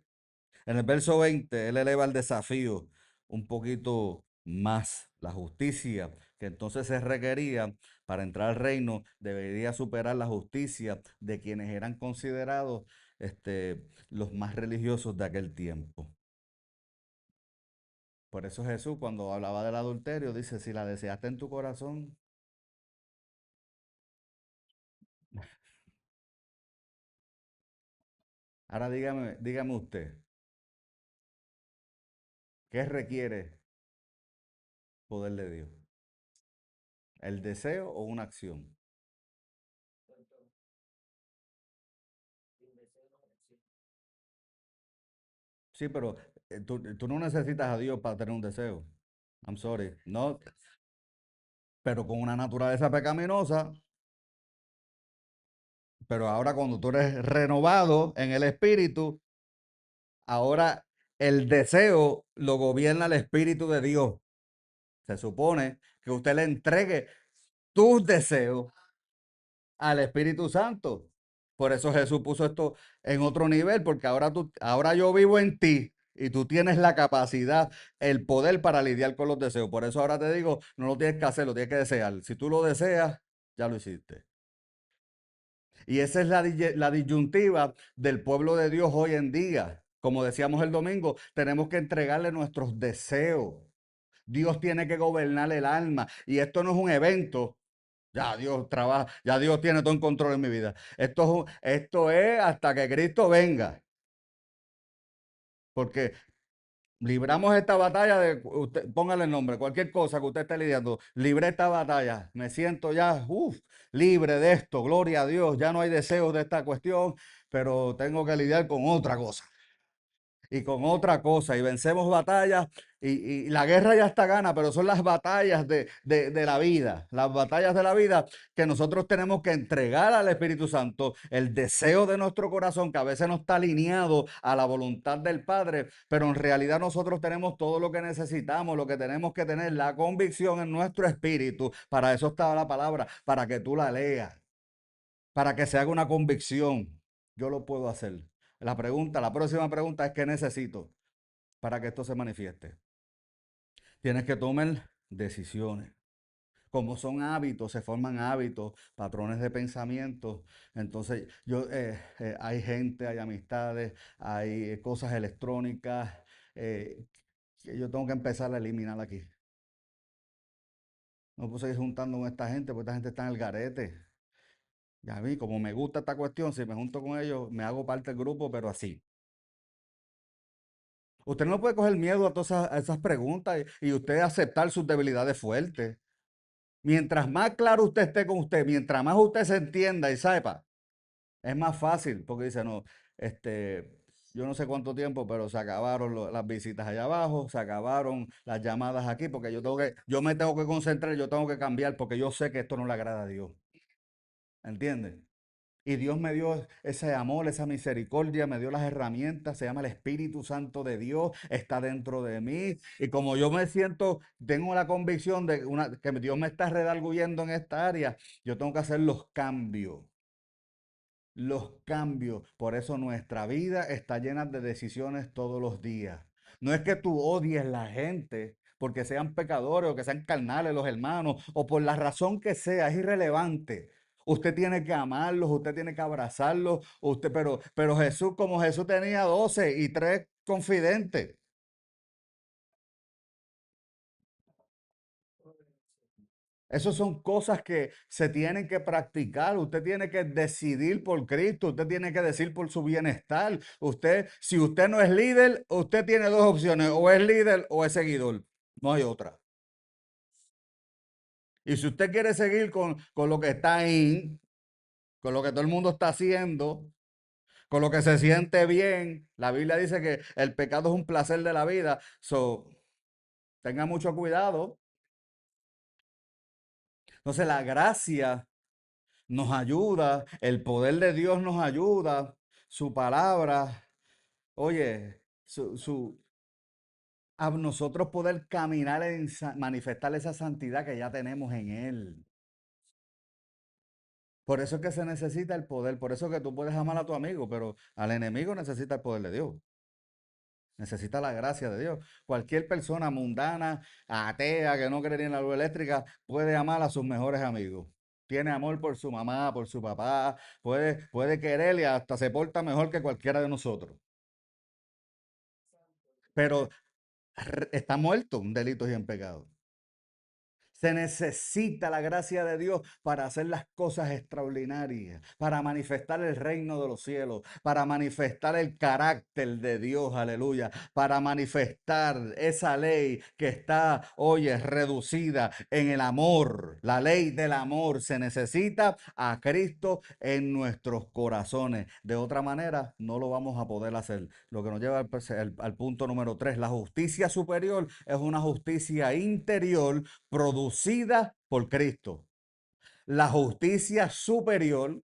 En el verso 20, él eleva el desafío un poquito más. La justicia que entonces se requería para entrar al reino debería superar la justicia de quienes eran considerados los más religiosos de aquel tiempo. Por eso Jesús cuando hablaba del adulterio dice, si la deseaste en tu corazón, ahora dígame usted, ¿qué requiere poder de Dios? ¿El deseo o una acción? Sí, pero tú no necesitas a Dios para tener un deseo. I'm sorry. No, pero con una naturaleza pecaminosa, pero ahora cuando tú eres renovado en el espíritu, ahora el deseo lo gobierna el Espíritu de Dios. Se supone que usted le entregue tus deseos al Espíritu Santo. Por eso Jesús puso esto en otro nivel, porque ahora yo vivo en ti y tú tienes la capacidad, el poder para lidiar con los deseos. Por eso ahora te digo, no lo tienes que hacer, lo tienes que desear. Si tú lo deseas, ya lo hiciste. Y esa es la disyuntiva del pueblo de Dios hoy en día. Como decíamos el domingo, tenemos que entregarle nuestros deseos. Dios tiene que gobernar el alma. Y esto no es un evento. Ya Dios trabaja, ya Dios tiene todo en control en mi vida. Esto es hasta que Cristo venga. Porque libramos esta batalla de, usted, póngale el nombre, cualquier cosa que usted esté lidiando, libré esta batalla, me siento ya, libre de esto, gloria a Dios, ya no hay deseos de esta cuestión, pero tengo que lidiar con otra cosa. y con otra cosa y vencemos batallas y la guerra ya está gana, pero son las batallas de la vida, las batallas de la vida que nosotros tenemos que entregar al Espíritu Santo, el deseo de nuestro corazón que a veces no está alineado a la voluntad del Padre, pero en realidad nosotros tenemos todo lo que necesitamos, lo que tenemos que tener, la convicción en nuestro espíritu, para eso está la palabra, para que tú la leas, para que se haga una convicción. Yo lo puedo hacer. La próxima pregunta es: ¿qué necesito para que esto se manifieste? Tienes que tomar decisiones. Como son hábitos, se forman hábitos, patrones de pensamiento. Entonces, hay gente, hay amistades, hay cosas electrónicas que yo tengo que empezar a eliminar aquí. No puedo seguir juntando con esta gente, porque esta gente está en el garete. Y a mí, como me gusta esta cuestión, si me junto con ellos, me hago parte del grupo, pero así. Usted no puede coger miedo a todas esas preguntas y usted aceptar sus debilidades fuertes. Mientras más claro usted esté con usted, mientras más usted se entienda y sepa, es más fácil, porque dice, no, yo no sé cuánto tiempo, pero se acabaron las visitas allá abajo, se acabaron las llamadas aquí, porque yo me tengo que concentrar, yo tengo que cambiar, porque yo sé que esto no le agrada a Dios. ¿Entiendes? Y Dios me dio ese amor, esa misericordia, me dio las herramientas, se llama el Espíritu Santo de Dios, está dentro de mí. Y como yo me siento, tengo la convicción de que Dios me está redarguyendo en esta área, yo tengo que hacer los cambios. Los cambios. Por eso nuestra vida está llena de decisiones todos los días. No es que tú odies la gente porque sean pecadores o que sean carnales los hermanos o por la razón que sea, es irrelevante. Usted tiene que amarlos, usted tiene que abrazarlos, pero Jesús, como Jesús tenía 12 y 3 confidentes. Esas son cosas que se tienen que practicar. Usted tiene que decidir por Cristo. Usted tiene que decir por su bienestar. Si usted no es líder, usted tiene dos opciones: o es líder o es seguidor. No hay otra. Y si usted quiere seguir con lo que está ahí, con lo que todo el mundo está haciendo, con lo que se siente bien, la Biblia dice que el pecado es un placer de la vida. So, tenga mucho cuidado. Entonces, la gracia nos ayuda, el poder de Dios nos ayuda, su palabra, oye, a nosotros poder caminar manifestar esa santidad que ya tenemos en Él. Por eso es que se necesita el poder, por eso es que tú puedes amar a tu amigo, pero al enemigo necesita el poder de Dios. Necesita la gracia de Dios. Cualquier persona mundana, atea, que no cree en la luz eléctrica, puede amar a sus mejores amigos. Tiene amor por su mamá, por su papá, puede querer y hasta se porta mejor que cualquiera de nosotros. Pero está muerto en delitos y en pecados. Se necesita la gracia de Dios para hacer las cosas extraordinarias, para manifestar el reino de los cielos, para manifestar el carácter de Dios, aleluya, para manifestar esa ley que está, oye, reducida en el amor. La ley del amor. Se necesita a Cristo en nuestros corazones. De otra manera, no lo vamos a poder hacer. Lo que nos lleva al punto número 3: la justicia superior es una justicia interior producida por Cristo. La justicia superior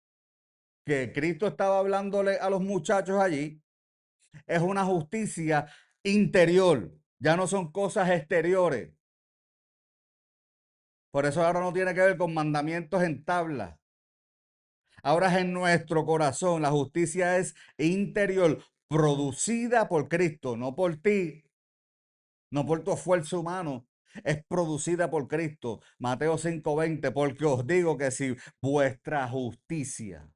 que Cristo estaba hablándole a los muchachos allí es una justicia interior. Ya no son cosas exteriores. Por eso ahora no tiene que ver con mandamientos en tabla. Ahora es en nuestro corazón. La justicia es interior, producida por Cristo, no por ti, no por tu esfuerzo humano. Es producida por Cristo. Mateo 5:20, porque os digo que si vuestra justicia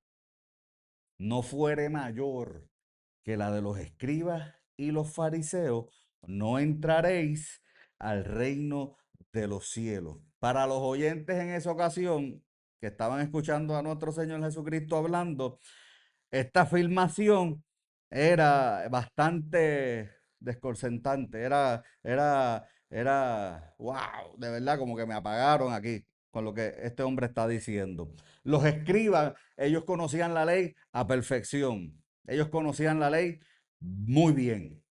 no fuere mayor que la de los escribas y los fariseos, no entraréis al reino de los cielos. Para los oyentes en esa ocasión, que estaban escuchando a nuestro Señor Jesucristo hablando, esta afirmación era bastante desconcertante, wow, de verdad como que me apagaron aquí con lo que este hombre está diciendo. Los escribas, ellos conocían la ley a perfección, ellos conocían la ley muy bien.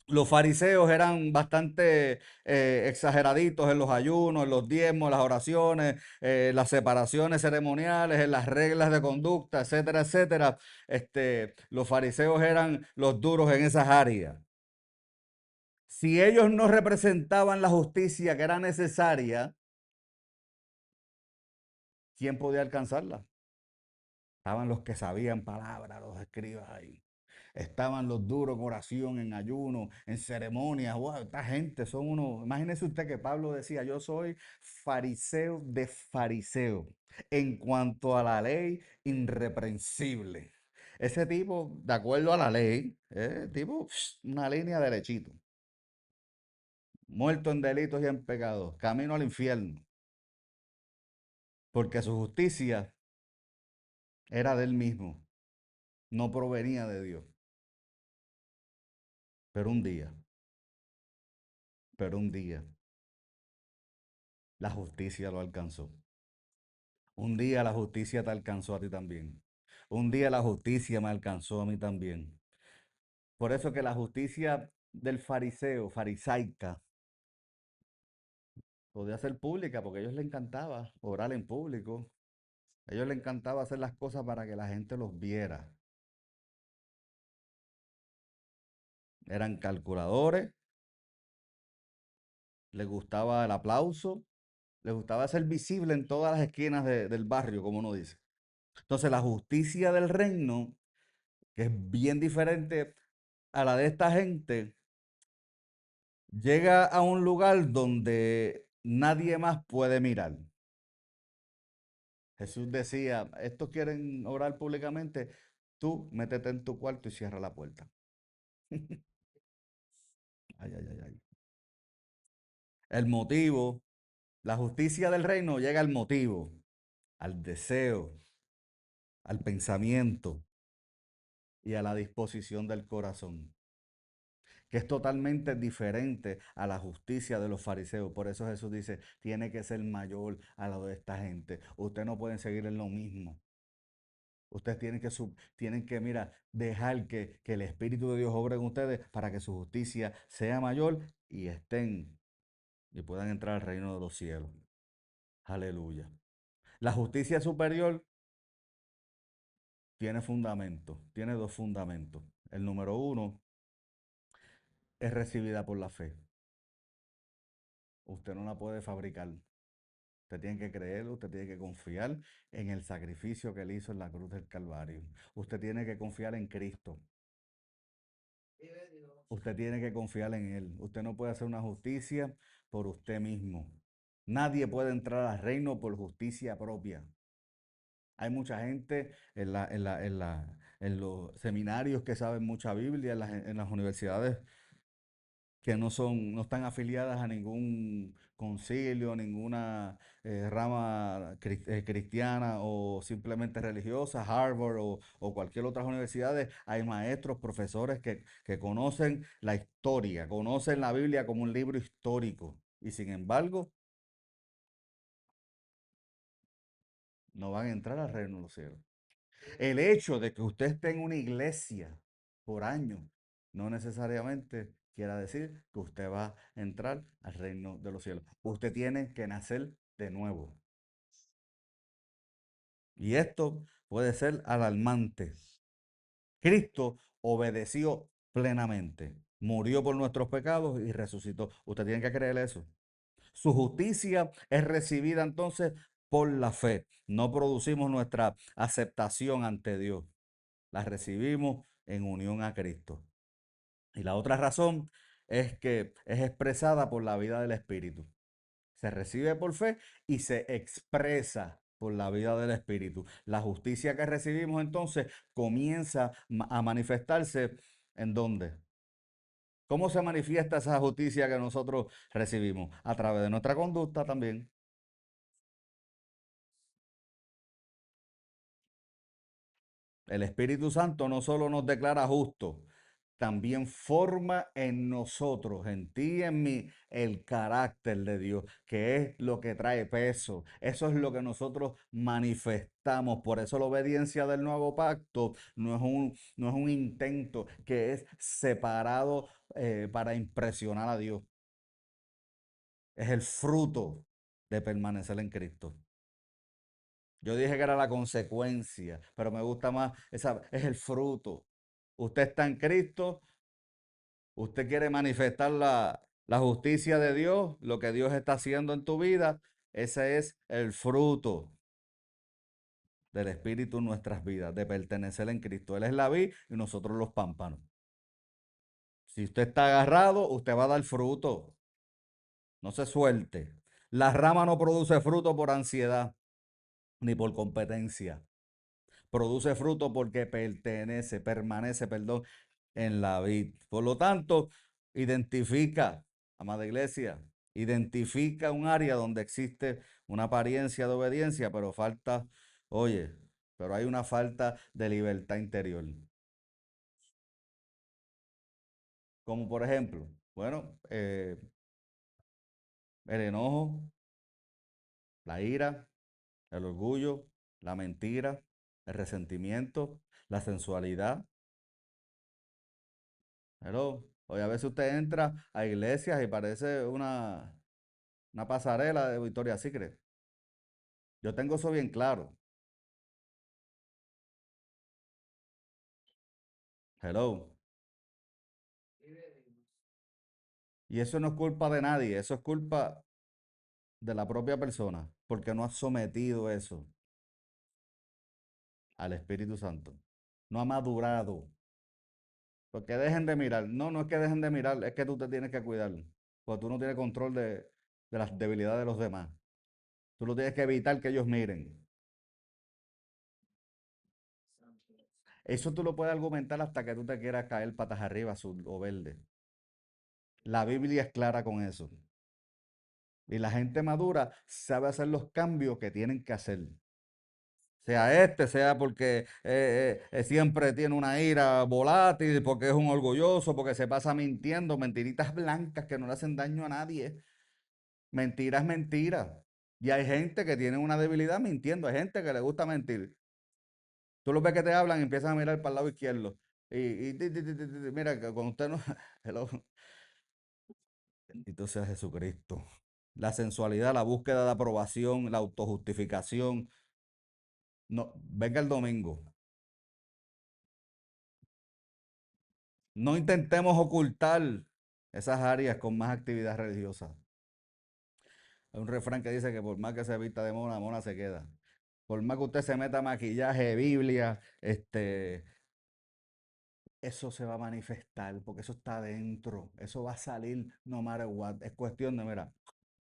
Los fariseos eran bastante exageraditos en los ayunos, en los diezmos, en las oraciones, las separaciones ceremoniales, en las reglas de conducta, etcétera, etcétera. Los fariseos eran los duros en esas áreas. Si ellos no representaban la justicia que era necesaria, ¿quién podía alcanzarla? Estaban los que sabían palabras, los escribas ahí. Estaban los duros en oración, en ayuno, en ceremonias. Wow, esta gente son unos. Imagínese usted que Pablo decía: Yo soy fariseo de fariseo. En cuanto a la ley, irreprensible. Ese tipo, de acuerdo a la ley, tipo, una línea derechito. Muerto en delitos y en pecados. Camino al infierno. Porque su justicia era de él mismo. No provenía de Dios. Pero un día, pero un día, la justicia lo alcanzó. Un día la justicia te alcanzó a ti también. Un día la justicia me alcanzó a mí también. Por eso que la justicia del fariseo, farisaica, podía ser pública porque a ellos les encantaba orar en público. A ellos les encantaba hacer las cosas para que la gente los viera. Eran calculadores, les gustaba el aplauso, les gustaba ser visible en todas las esquinas del barrio, como uno dice. Entonces la justicia del reino, que es bien diferente a la de esta gente, llega a un lugar donde nadie más puede mirar. Jesús decía: estos quieren orar públicamente, tú métete en tu cuarto y cierra la puerta. Ay, ay, ay, ay. El motivo, la justicia del reino llega al motivo, al deseo, al pensamiento y a la disposición del corazón, que es totalmente diferente a la justicia de los fariseos. Por eso Jesús dice: tiene que ser mayor a la de esta gente. Ustedes no pueden seguir en lo mismo. Ustedes tienen que, mira, dejar que el Espíritu de Dios obre en ustedes para que su justicia sea mayor y estén y puedan entrar al reino de los cielos. Aleluya. La justicia superior tiene fundamento, tiene dos fundamentos. El número uno es recibida por la fe. Usted no la puede fabricar. Usted tiene que creer, usted tiene que confiar en el sacrificio que él hizo en la cruz del Calvario. Usted tiene que confiar en Cristo. Usted tiene que confiar en Él. Usted no puede hacer una justicia por usted mismo. Nadie puede entrar al reino por justicia propia. Hay mucha gente en los seminarios que saben mucha Biblia, en las universidades que no están afiliadas a ningún concilio, ninguna rama cristiana o simplemente religiosa, Harvard o cualquier otra universidad. Hay maestros, profesores que conocen la historia, conocen la Biblia como un libro histórico y sin embargo no van a entrar al reino de los cielos. El hecho de que usted esté en una iglesia por años no necesariamente quiere decir que usted va a entrar al reino de los cielos. Usted tiene que nacer de nuevo. Y esto puede ser alarmante. Cristo obedeció plenamente. Murió por nuestros pecados y resucitó. Usted tiene que creer eso. Su justicia es recibida entonces por la fe. No producimos nuestra aceptación ante Dios. La recibimos en unión a Cristo. Y la otra razón es que es expresada por la vida del Espíritu. Se recibe por fe y se expresa por la vida del Espíritu. La justicia que recibimos entonces comienza a manifestarse ¿en dónde? ¿Cómo se manifiesta esa justicia que nosotros recibimos? A través de nuestra conducta también. El Espíritu Santo no solo nos declara justos, también forma en nosotros, en ti y en mí, el carácter de Dios, que es lo que trae peso. Eso es lo que nosotros manifestamos. Por eso la obediencia del nuevo pacto no es un intento que es separado para impresionar a Dios. Es el fruto de permanecer en Cristo. Yo dije que era la consecuencia, pero me gusta más, es el fruto. Usted está en Cristo, usted quiere manifestar la justicia de Dios, lo que Dios está haciendo en tu vida, ese es el fruto del Espíritu en nuestras vidas, de pertenecer en Cristo. Él es la vid y nosotros los pámpanos. Si usted está agarrado, usted va a dar fruto. No se suelte. La rama no produce fruto por ansiedad ni por competencia. Produce fruto porque permanece, perdón, en la vid. Por lo tanto, identifica, amada iglesia, identifica un área donde existe una apariencia de obediencia, pero falta, oye, pero hay una falta de libertad interior. Como por ejemplo, bueno, el enojo, la ira, el orgullo, la mentira, el resentimiento, la sensualidad. Hello. Hoy a veces usted entra a iglesias y parece una pasarela de Victoria's Secret. Yo tengo eso bien claro. Hello. Y eso no es culpa de nadie, eso es culpa de la propia persona, porque no ha sometido eso al Espíritu Santo. No ha madurado. Porque dejen de mirar. No, no es que dejen de mirar, es que tú te tienes que cuidar. Porque tú no tienes control de las debilidades de los demás. Tú lo tienes que evitar que ellos miren. Eso tú lo puedes argumentar hasta que tú te quieras caer patas arriba, azul o verde. La Biblia es clara con eso. Y la gente madura sabe hacer los cambios que tienen que hacer. Sea sea porque siempre tiene una ira volátil, porque es un orgulloso, porque se pasa mintiendo, mentiritas blancas que no le hacen daño a nadie. Mentira es mentira. Y hay gente que tiene una debilidad mintiendo, hay gente que le gusta mentir. Tú los ves que te hablan y empiezan a mirar para el lado izquierdo. Mira, que cuando usted no. Hello. Bendito sea Jesucristo. La sensualidad, la búsqueda de aprobación, la autojustificación. No, venga el domingo. No intentemos ocultar esas áreas con más actividad religiosa. Hay un refrán que dice que por más que se vista de mona, mona se queda. Por más que usted se meta maquillaje, Biblia, eso se va a manifestar porque eso está adentro. Eso va a salir no matter what. Es cuestión de, mira,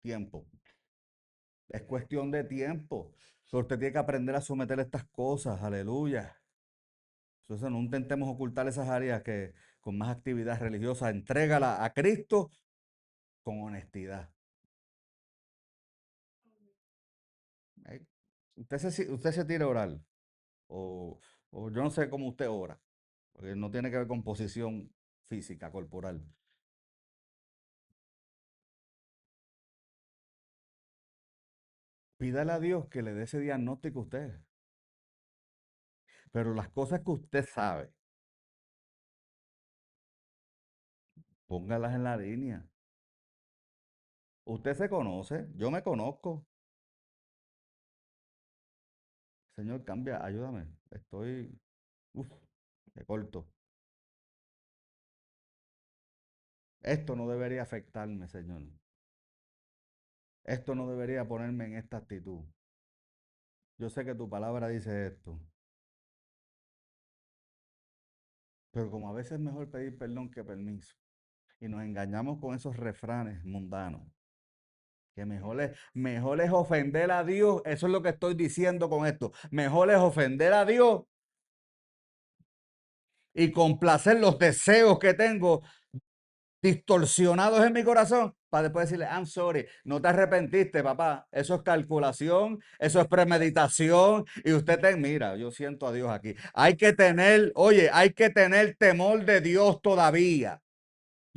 tiempo. Es cuestión de tiempo. Pero usted tiene que aprender a someter estas cosas. Aleluya. Entonces no intentemos ocultar esas áreas que con más actividad religiosa. Entrégala a Cristo con honestidad. ¿Eh? Usted se tira a orar. O, o yo no sé cómo usted ora. Porque no tiene que ver con posición física, corporal. Pídale a Dios que le dé ese diagnóstico a usted. Pero las cosas que usted sabe, póngalas en la línea. Usted se conoce, yo me conozco. Señor, cambia, ayúdame. Estoy, uf, de corto. Esto no debería afectarme, Señor. Esto no debería ponerme en esta actitud. Yo sé que tu palabra dice esto, pero como a veces es mejor pedir perdón que permiso, y nos engañamos con esos refranes mundanos, que mejor es ofender a Dios, eso es lo que estoy diciendo con esto, mejor es ofender a Dios y complacer los deseos que tengo distorsionados en mi corazón, para después decirle, I'm sorry, no te arrepentiste, papá. Eso es calculación, eso es premeditación. Y usted mira, yo siento a Dios aquí. Hay que tener, oye, hay que tener temor de Dios todavía.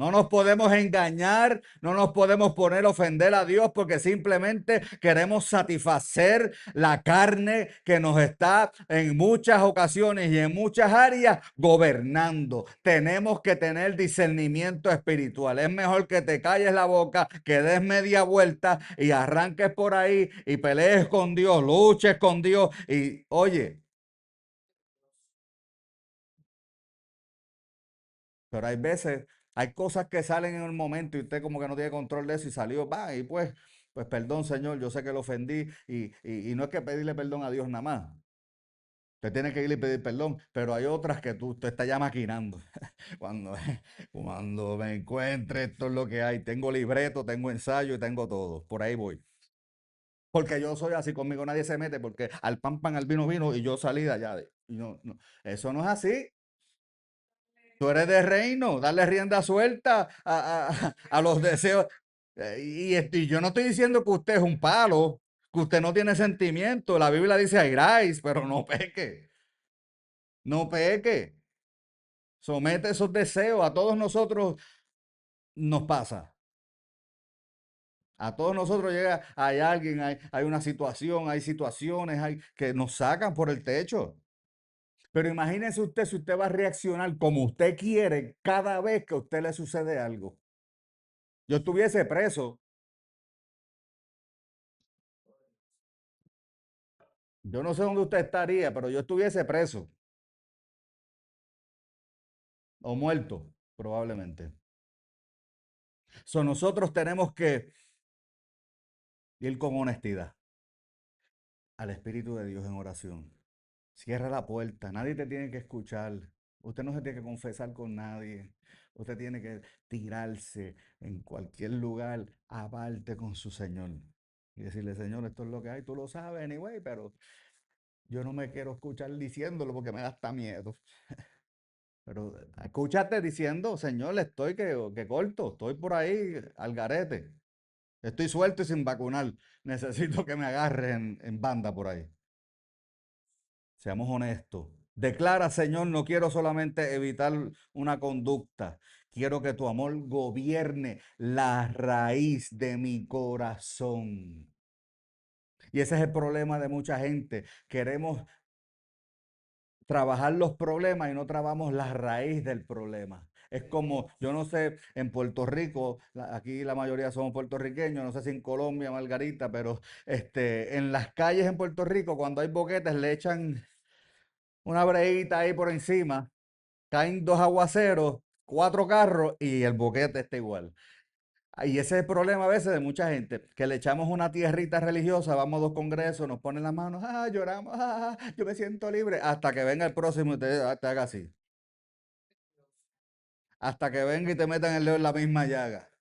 No nos podemos engañar, no nos podemos poner a ofender a Dios porque simplemente queremos satisfacer la carne que nos está en muchas ocasiones y en muchas áreas gobernando. Tenemos que tener discernimiento espiritual. Es mejor que te calles la boca, que des media vuelta y arranques por ahí y pelees con Dios, luches con Dios y oye, pero hay veces, hay cosas que salen en el momento y usted como que no tiene control de eso y salió, va, y pues perdón, Señor, yo sé que lo ofendí y no es que pedirle perdón a Dios nada más. Usted tiene que ir y pedir perdón, pero hay otras que usted está ya maquinando. Cuando, cuando me encuentre, esto es lo que hay. Tengo libreto, tengo ensayo y tengo todo. Por ahí voy. Porque yo soy así, conmigo nadie se mete, porque al pan pan, al vino vino y yo salí de allá. Y no, no, eso no es así. Tú eres de reino, darle rienda suelta a los deseos. Y yo no estoy diciendo que usted es un palo, que usted no tiene sentimiento. La Biblia dice airáis, pero no peque, no peque. Somete esos deseos. A todos nosotros nos pasa. A todos nosotros llega, hay alguien, hay una situación, hay situaciones que nos sacan por el techo. Pero imagínese usted si usted va a reaccionar como usted quiere cada vez que a usted le sucede algo. Yo estuviese preso. Yo no sé dónde usted estaría, pero yo estuviese preso o muerto, probablemente. Nosotros tenemos que ir con honestidad al Espíritu de Dios en oración. Cierra la puerta, nadie te tiene que escuchar. Usted no se tiene que confesar con nadie. Usted tiene que tirarse en cualquier lugar aparte con su Señor. Y decirle, Señor, esto es lo que hay, tú lo sabes, anyway, pero yo no me quiero escuchar diciéndolo porque me da hasta miedo. Pero escúchate diciendo, Señor, estoy que corto, estoy por ahí al garete. Estoy suelto y sin vacunar. Necesito que me agarren en banda por ahí. Seamos honestos. Declara, Señor, no quiero solamente evitar una conducta. Quiero que tu amor gobierne la raíz de mi corazón. Y ese es el problema de mucha gente. Queremos trabajar los problemas y no trabajamos la raíz del problema. Es como, yo no sé, en Puerto Rico, aquí la mayoría somos puertorriqueños, no sé si en Colombia, Margarita, pero en las calles en Puerto Rico, cuando hay boquetes, le echan una breguita ahí por encima, caen dos aguaceros, cuatro carros y el boquete está igual. Y ese es el problema a veces de mucha gente, que le echamos una tierrita religiosa, vamos a dos congresos, nos ponen las manos, lloramos, yo me siento libre, hasta que venga el próximo y te haga así. Hasta que venga y te metan el dedo en la misma llaga.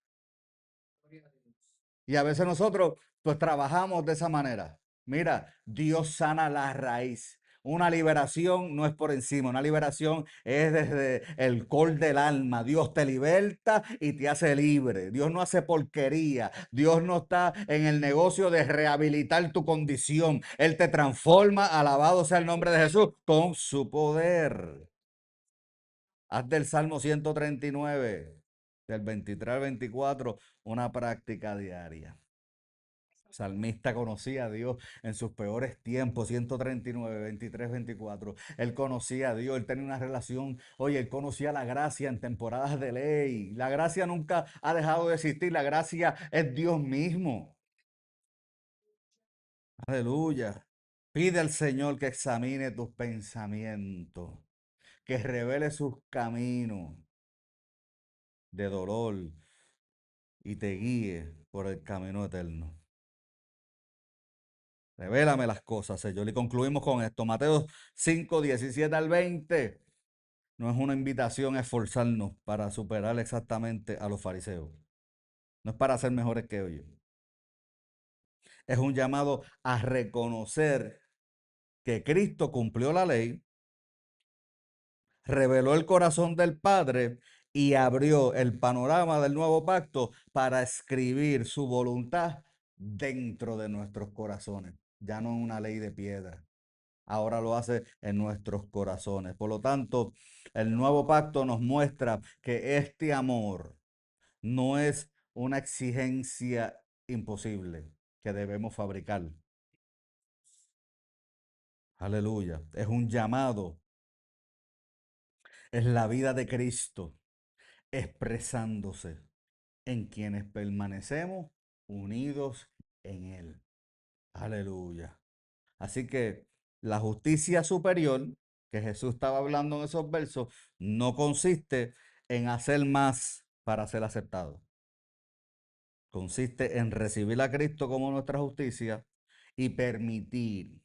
Y a veces nosotros pues trabajamos de esa manera. Mira, Dios sana la raíz. Una liberación no es por encima, una liberación es desde el col del alma. Dios te liberta y te hace libre. Dios no hace porquería. Dios no está en el negocio de rehabilitar tu condición. Él te transforma, alabado sea el nombre de Jesús, con su poder. Haz del Salmo 139, del 23 al 24, una práctica diaria. Salmista conocía a Dios en sus peores tiempos, 139, 23, 24. Él conocía a Dios, él tenía una relación, oye, él conocía la gracia en temporadas de ley. La gracia nunca ha dejado de existir, la gracia es Dios mismo. Aleluya. Pide al Señor que examine tus pensamientos, que revele sus caminos de dolor y te guíe por el camino eterno. Revélame las cosas, Señor. Y concluimos con esto. Mateo 5, 17 al 20. No es una invitación a esforzarnos para superar exactamente a los fariseos. No es para ser mejores que ellos. Es un llamado a reconocer que Cristo cumplió la ley, reveló el corazón del Padre y abrió el panorama del nuevo pacto para escribir su voluntad dentro de nuestros corazones, ya no en una ley de piedra. Ahora lo hace en nuestros corazones. Por lo tanto, el nuevo pacto nos muestra que este amor no es una exigencia imposible que debemos fabricar. Aleluya. Es un llamado. Es la vida de Cristo expresándose en quienes permanecemos unidos en Él. Aleluya. Así que la justicia superior que Jesús estaba hablando en esos versos no consiste en hacer más para ser aceptado. Consiste en recibir a Cristo como nuestra justicia y permitir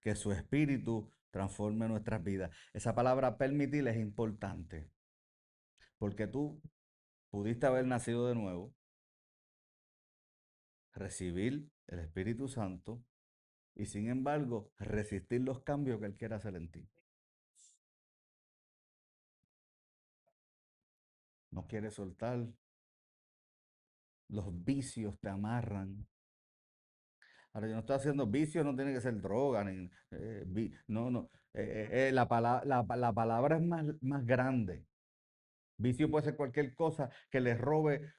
que su espíritu transforme nuestras vidas. Esa palabra permitir es importante porque tú pudiste haber nacido de nuevo, recibir el Espíritu Santo y sin embargo resistir los cambios que Él quiere hacer en ti. No quieres soltar, los vicios te amarran. Ahora, yo no estoy haciendo vicios, no tiene que ser droga, ni, no, no. La palabra es más grande. Vicio puede ser cualquier cosa que le robe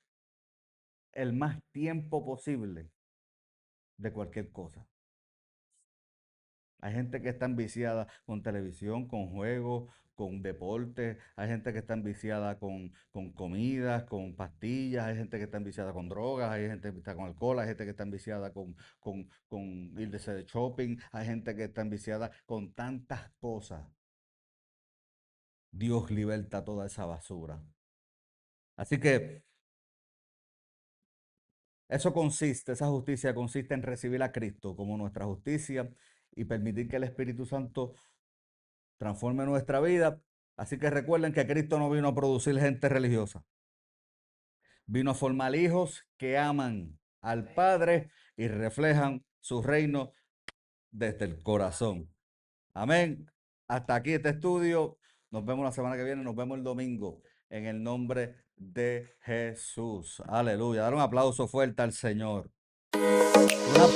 el más tiempo posible de cualquier cosa. Hay gente que está enviciada con televisión, con juegos, con deportes. Hay gente que está enviciada con comidas, con pastillas. Hay gente que está enviciada con drogas. Hay gente que está con alcohol. Hay gente que está enviciada con irse de shopping. Hay gente que está enviciada con tantas cosas. Dios liberta toda esa basura. Así que eso consiste, esa justicia consiste en recibir a Cristo como nuestra justicia y permitir que el Espíritu Santo transforme nuestra vida. Así que recuerden que Cristo no vino a producir gente religiosa, vino a formar hijos que aman al Padre y reflejan su reino desde el corazón. Amén. Hasta aquí este estudio. Nos vemos la semana que viene, nos vemos el domingo en el nombre de Jesús. Aleluya. Dar un aplauso fuerte al Señor. Una